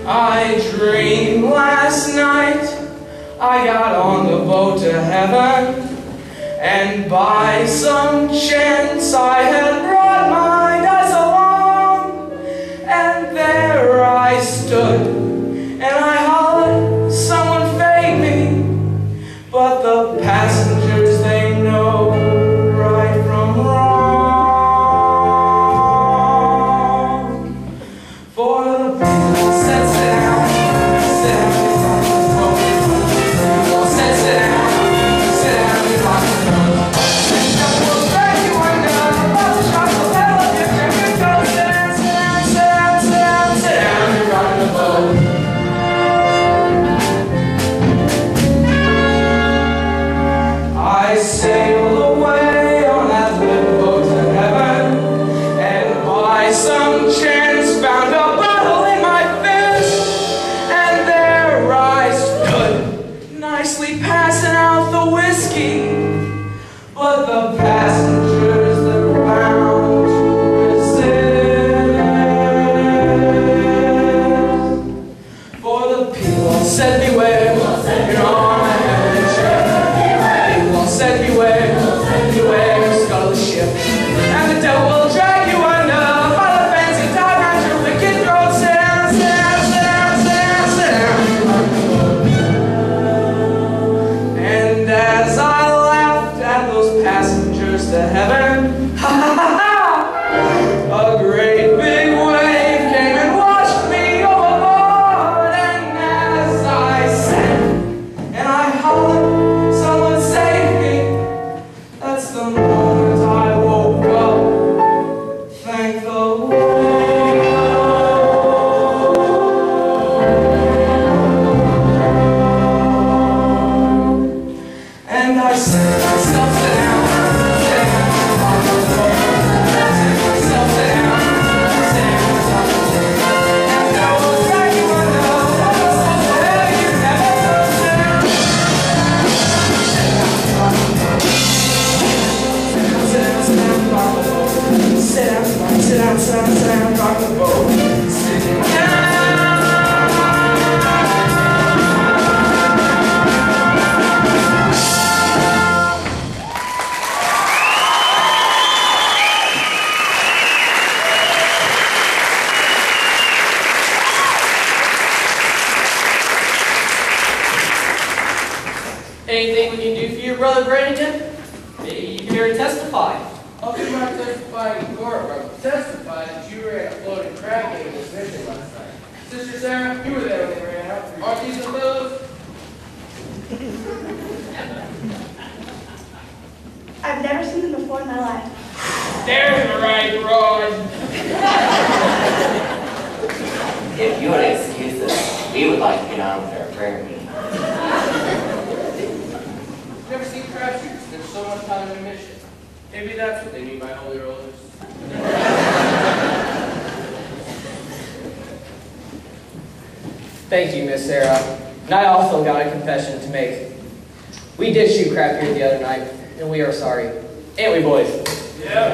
I dreamed last night I got on the boat to heaven, and by some chance I had brought my dice along, and there I stood, and I hollered, someone fade me, but the passengers, they know right from wrong. For the people said sit down, sit down, sit down, sit down, rock the boat. And the will drag you under, but the sharks will tell us if you can go. Sit down, sit down, sit down, sit down, sit down, and rock the boat. I sailed away on that little boat to heaven, and by some chance found a bottle in my fist, and there I stood, nicely passing out the whiskey, but the passengers they're bound to resist. For the people said beware, you're on a heavenly ship. People said beware, you'll scuttle the ship, and the devil will drag you under by the fancy tie around your wicked throat. Sit down, sit down, sit down, sit down, sit down. And as I laughed at those passengers to heaven, ha ha ha ha, a great big wave came and washed me overboard, and as I sank and I hollered, someone save me, that's the moment I woke up. Thank the Lord. And I said to myself, sit down, sit down, rock the boat. I said to myself, sit down, rock the boat. And I will drag you under, but the souls will have you never go. Sit down, rock the boat. Sit down, rock the boat. Sit down, rock the boat. Sit down. Anything we can do for your brother Brandon? Maybe you can hear him testify. I'll be right testifying in court, but testify that you ran a floating crab game in this mission last night. Sister Sarah, you were there when they ran out. Aren't these the fellows? I've never seen them before in my life. There's the right broad. If you would excuse us, we would like to get on with our prayer meeting. Never seen crab shooters spend so much time in a mission. Maybe that's what they mean by holy rollers. Thank you, Miss Sarah. And I also got a confession to make. We did shoot crap here the other night, and we are sorry. Ain't we, boys? Yeah.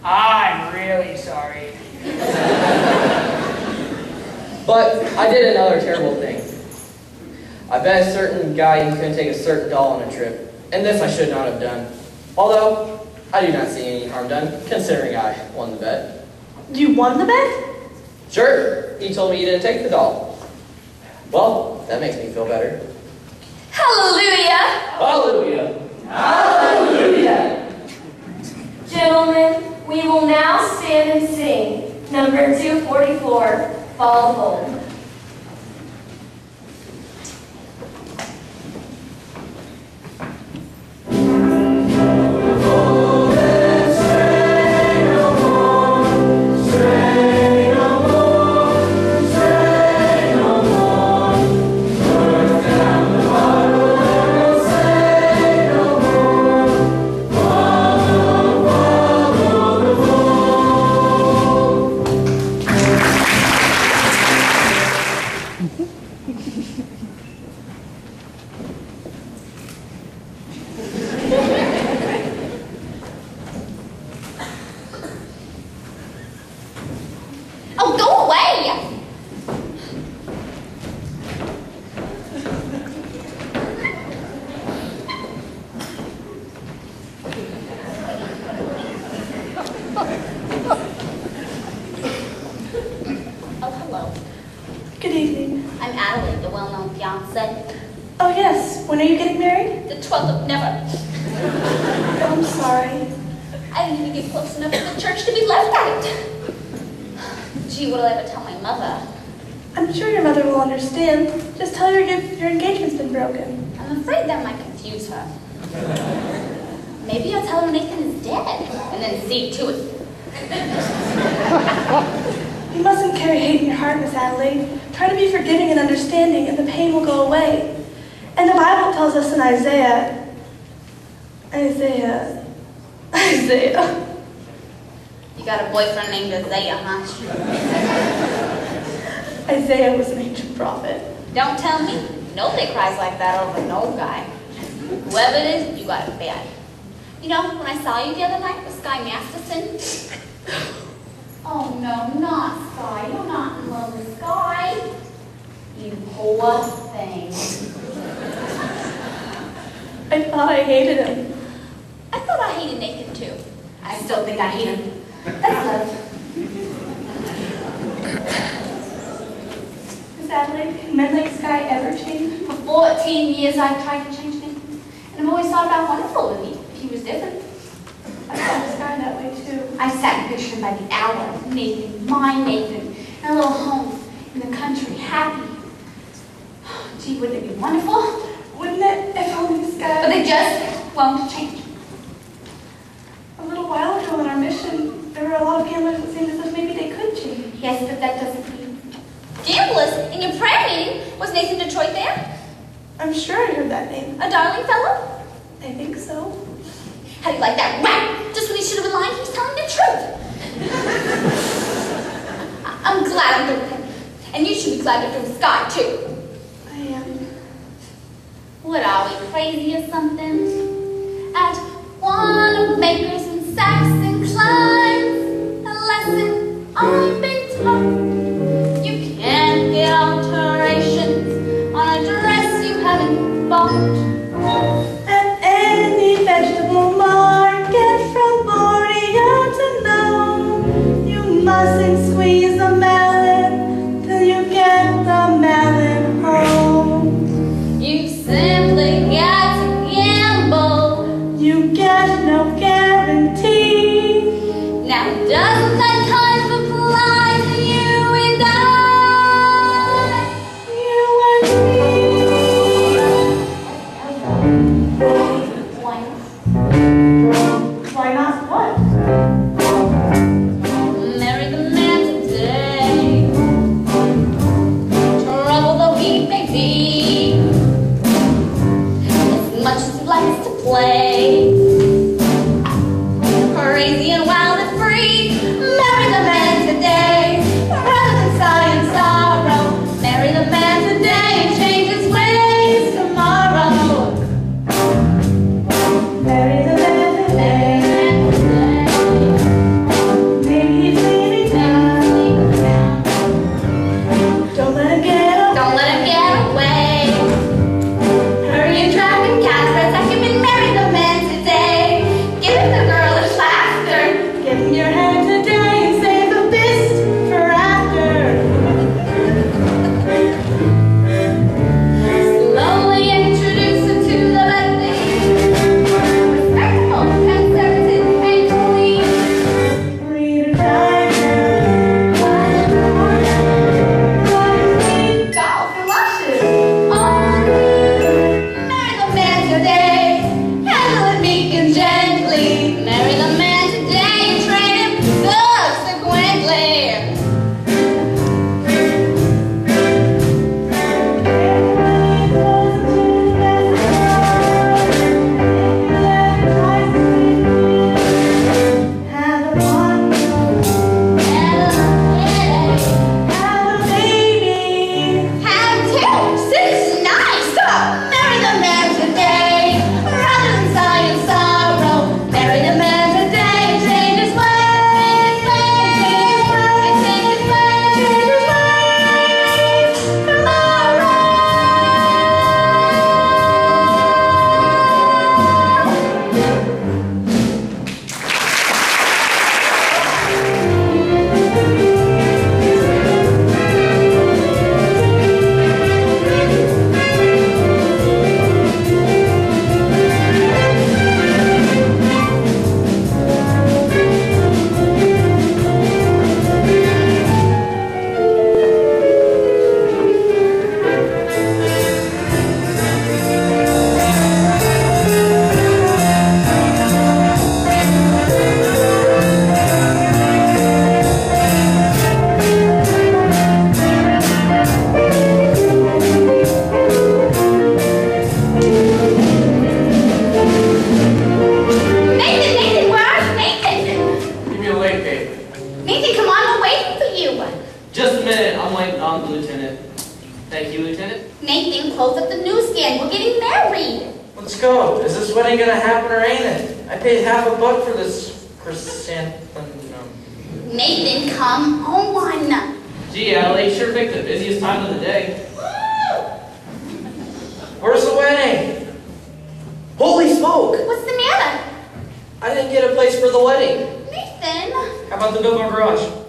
I'm really sorry. But I did another terrible thing. I bet a certain guy he couldn't take a certain doll on a trip, and this I should not have done. Although, I do not see any harm done, considering I won the bet. You won the bet? Sure, he told me he didn't take the doll. Well, that makes me feel better. Hallelujah! Hallelujah! Hallelujah! Gentlemen, we will now stand and sing number 244, Fall of Gold. When are you getting married? The 12th of never. I'm sorry. I didn't even get close enough to the church to be left at it. Gee, what'll I ever tell my mother? I'm sure your mother will understand. Just tell her your engagement's been broken. I'm afraid that might confuse her. Maybe I'll tell her Nathan is dead, and then see to it. You mustn't carry hate in your heart, Miss Adelaide. Try to be forgiving and understanding, and the pain will go away. And the Bible tells us in Isaiah. You got a boyfriend named Isaiah, huh? Isaiah was an ancient prophet. Don't tell me. Nobody cries like that over no guy. Whoever it is, you got it bad. You know, when I saw you the other night with Sky Masterson. Oh no, not Sky. You're not in love with Sky. You poor thing. I thought I hated him. I thought I hated Nathan too. I still think I hate him. That's love. Miss Adelaide, can men like Sky ever change? For 14 years I've tried to change Nathan. And I've always thought about wonderful with me if he was different. I thought Sky that way too. I sat and pictured him by the hour. Nathan, my Nathan, in a little home in the country, happy. Gee, wouldn't it be wonderful? Wouldn't it if only Sky... But they just won't change. A little while ago on our mission, there were a lot of gamblers that seemed as if maybe they could change. Yes, but that doesn't mean... Gamblers? In your prayer meeting? Was Nathan Detroit there? I'm sure I heard that name. A darling fellow? I think so. How do you like that rat? Just when he should have been lying, he was telling the truth. I'm glad I'm through with him. And you should be glad you're through with Sky, too. I am. What are we, crazy or something? At one of Makers and Saks and Klein's, a lesson I've been taught. You can't get alterations on a dress you haven't bought. At any vegetable market from Borneo to Nome, you mustn't squeeze a melon till you get the melon home. You simply got to gamble. You get no guarantee. Now doesn't that kind of apply to you and I? You and me. Why not? Why not what? Marry the man today. Trouble though he may be, as much as he likes to play, crazy and wild and free. Marry the man today, rather than sigh and sorrow. Marry the man today and change his ways tomorrow. Marry the man today. Maybe he's leaving now. Don't let him get away. Don't let him get away. Hurry and drive and catch that second and marry the man today. Give the girl a plaster. Give him your hand today. closed up the newsstand. We're getting married. Let's go. Is this wedding gonna happen or ain't it? I paid $50 for this chrysanthemum. Nathan, come on. Gee, Allie, sure picked the busiest time of the day. Where's the wedding? Holy smoke! What's the matter? I didn't get a place for the wedding. Nathan. How about the Bilbo Garage?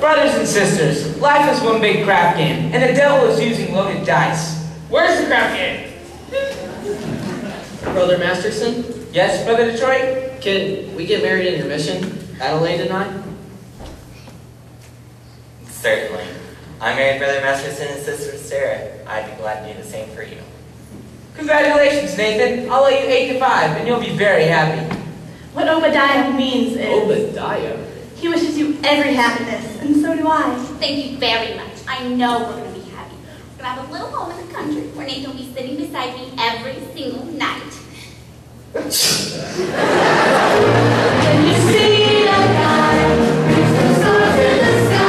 Brothers and sisters, life is one big crap game, and the devil is using loaded dice. Where's the crap game? Brother Masterson? Yes, Brother Detroit? Can we get married in your mission, Adelaide and I? Certainly. I married Brother Masterson and Sister Sarah. I'd be glad to do the same for you. Congratulations, Nathan. I'll let you 8 to 5, and you'll be very happy. What Obadiah means is Obadiah? he wishes you every happiness, and so do I. Thank you very much. I know we're going to be happy. We're going to have a little home in the country where Nathan will be sitting beside me every single night. Can you see the guy? Reach the stars in the sky.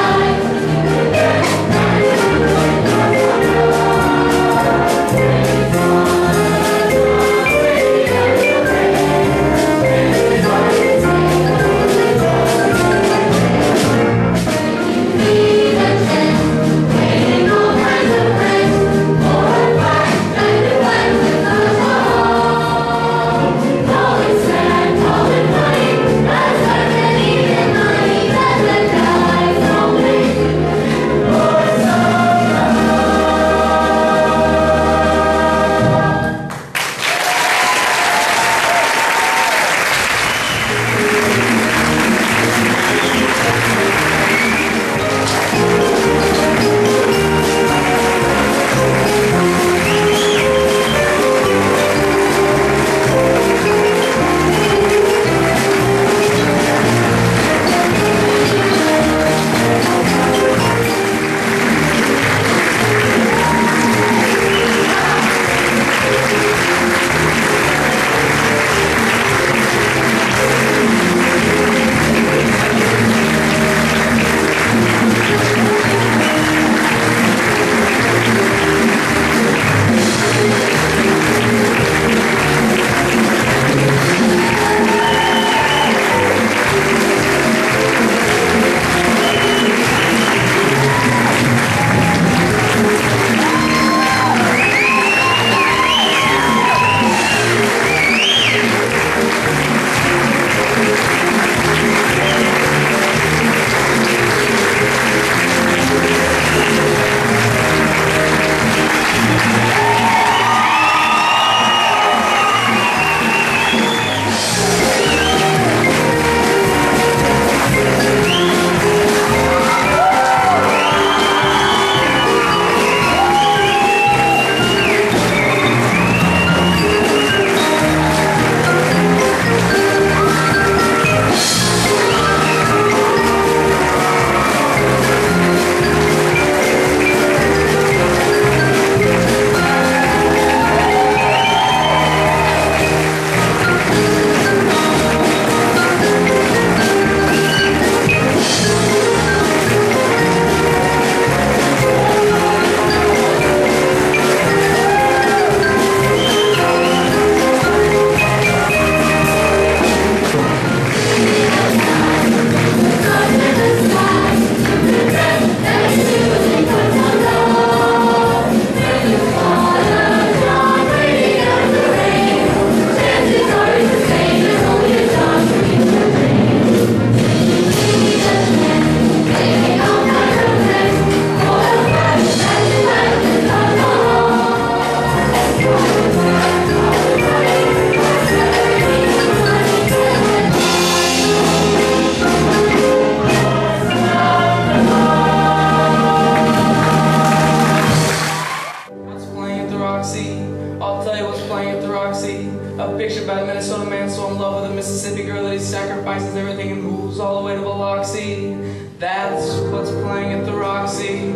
sacrifices everything and moves all the way to Biloxi. That's what's playing at the Roxy.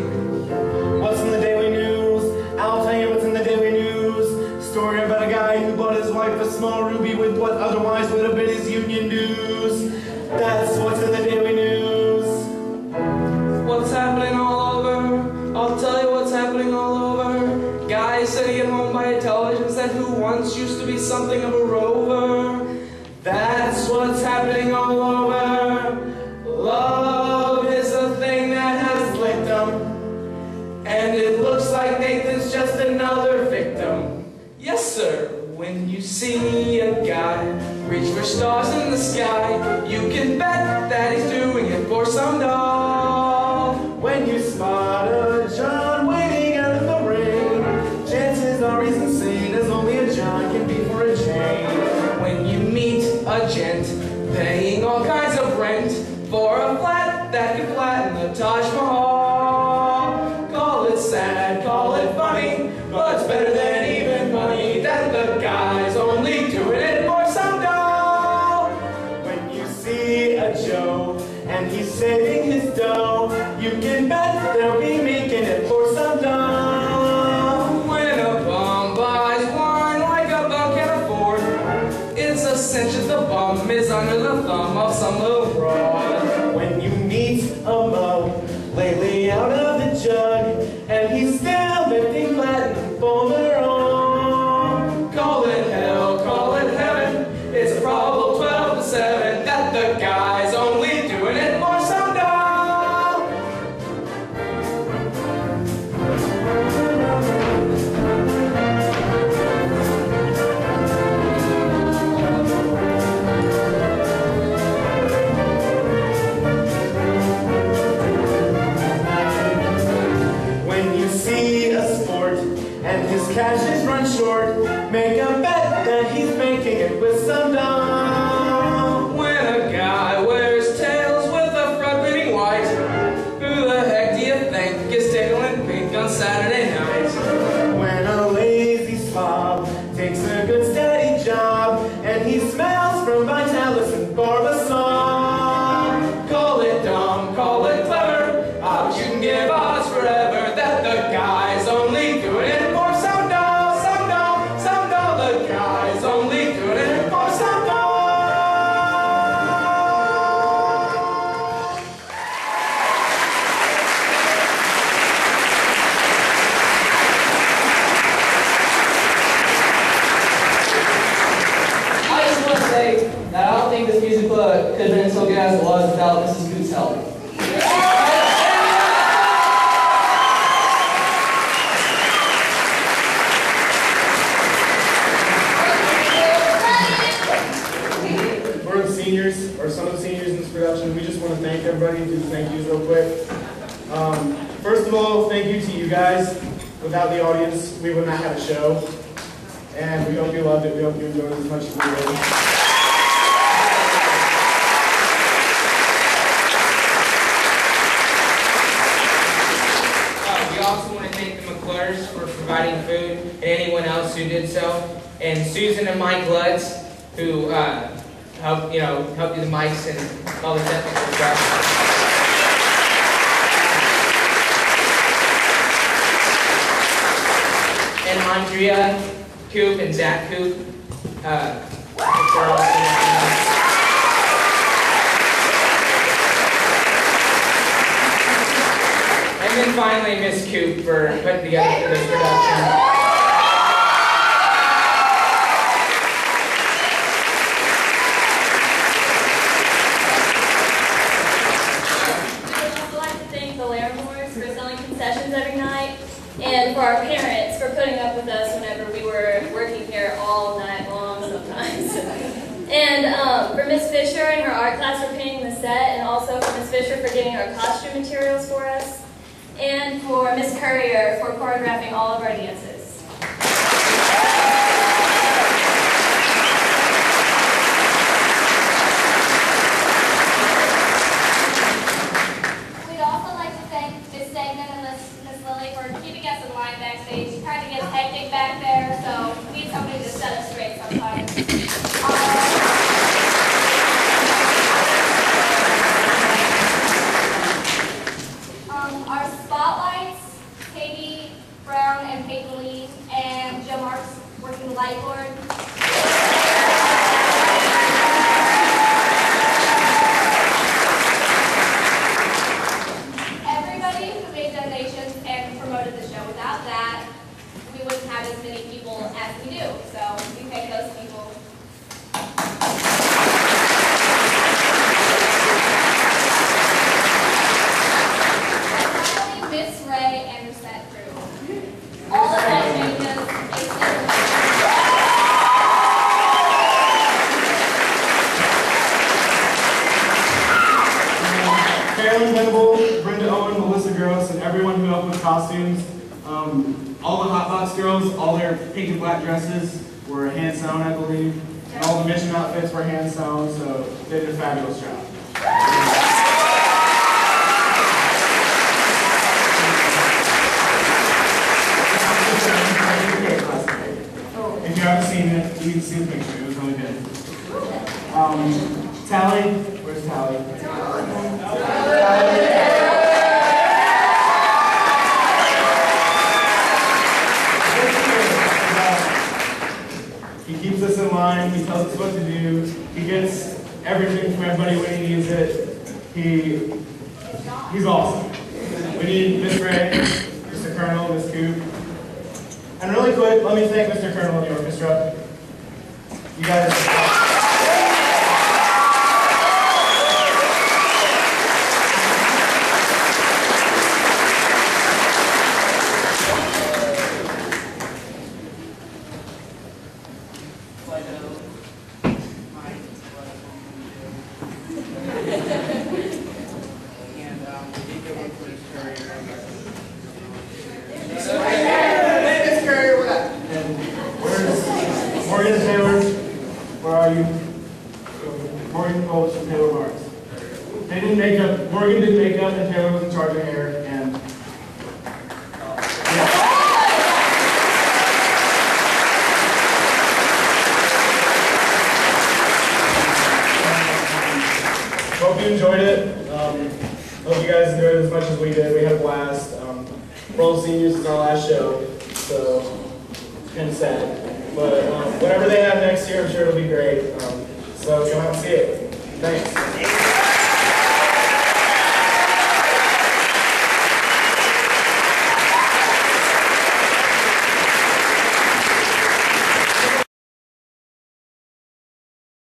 What's in the Daily News? I'll tell you what's in the Daily News. Story about a guy who bought his wife a small Ruby with what otherwise would have been his union dues. That's what's in the Daily News. What's happening all over? I'll tell you what's happening all over. Guy sitting at home by a television set who once used to be something of a rover. That's what's happening all over. Love is a thing that has licked him, and it looks like Nathan's just another victim. Yes, sir. When you see a guy reach for stars in the sky, you can bet that he's doing it for some doll. When you spot a John waiting out in the rain, chances are he's insane, as only a John can be for a Jane. When you meet a gent paying all kinds of rent for a flat that can flatten the Taj Mahal, call it sad, call it funny, but it's better than even money that the guy's only doing it for some doll. When you see a Joe and he's saving his dough, you can bet they'll be making it for some dough. When a bum buys wine like a bum can afford, it's a cinch that the bum is under the thumb of some little broad. When you meet a Mo lately out of the jug, and he's still lifting platinum for the wrong, call it hell, call it heaven, it's a problem 12 to 7 that the guy's only doing it for some doll. when you see a sport and his cash is run short, make a bet that he's making it with some dough. When a guy wears tails with a front leaning white, who the heck do you think is tickling pink on Saturday night? When a lazy slob takes a good steady job and he smells from Vitalis and Barbasol, call it dumb, call it clever, but you can give odds forever that the guy's only doing it for some doll, some doll, some doll. The guy's only doing it for some doll. I just want to say that I don't think this music book could have been so good as it was without Mrs. Goot's help. For the seniors, or some of the seniors in this production, we just want to thank everybody and do thank yous real quick. First of all, thank you to you guys. Without the audience, we would not have a show. And we hope you loved it. We hope you enjoyed it as much as we did. We also want to thank the McClures for providing food, and anyone else who did so, and Susan and Mike Lutz, who helped do the mics and all the technical stuff. And Andrea Coop and Zach Coop. And then finally, Miss Coop for putting together this production. And for our parents for putting up with us whenever we were working here all night long sometimes. And for Miss Fisher and her art class for painting the set, and also for Miss Fisher for getting our costume materials for us, and for Miss Courier for choreographing all of our dances. We'd also like to thank Miss Sagan and Miss Lily for keeping us in line backstage. It kind of gets hectic back there, so we need somebody to set us straight sometimes. Our spotlights, Katie Brown and Peyton Lee Lauren Venable, Brenda Owen, Melissa Gross, and everyone who helped with costumes. All the Hotbox girls, all their pink and black dresses were hand sewn, I believe. And all the mission outfits were hand sewn, so they did a fabulous job. If you haven't seen it, you can see the picture. It was really good. Tally, where's Tally? He keeps us in line. He tells us what to do. He gets everything from everybody when he needs it. He's awesome. We need Miss Ray, Mr. Colonel, Miss Coop. And really quick, let me thank Mr. Colonel of the orchestra. You guys. Morgan Taylor, where are you? Morgan Polish and Taylor Marks. They didn't make up, Morgan did makeup and Taylor was in charge of hair, and hope you enjoyed it. Hope you guys enjoyed it as much as we did. We had a blast. For all the seniors, it's our last show, so it's kind of sad. But whatever they have next year, I'm sure it'll be great. So come out and see it. Thanks.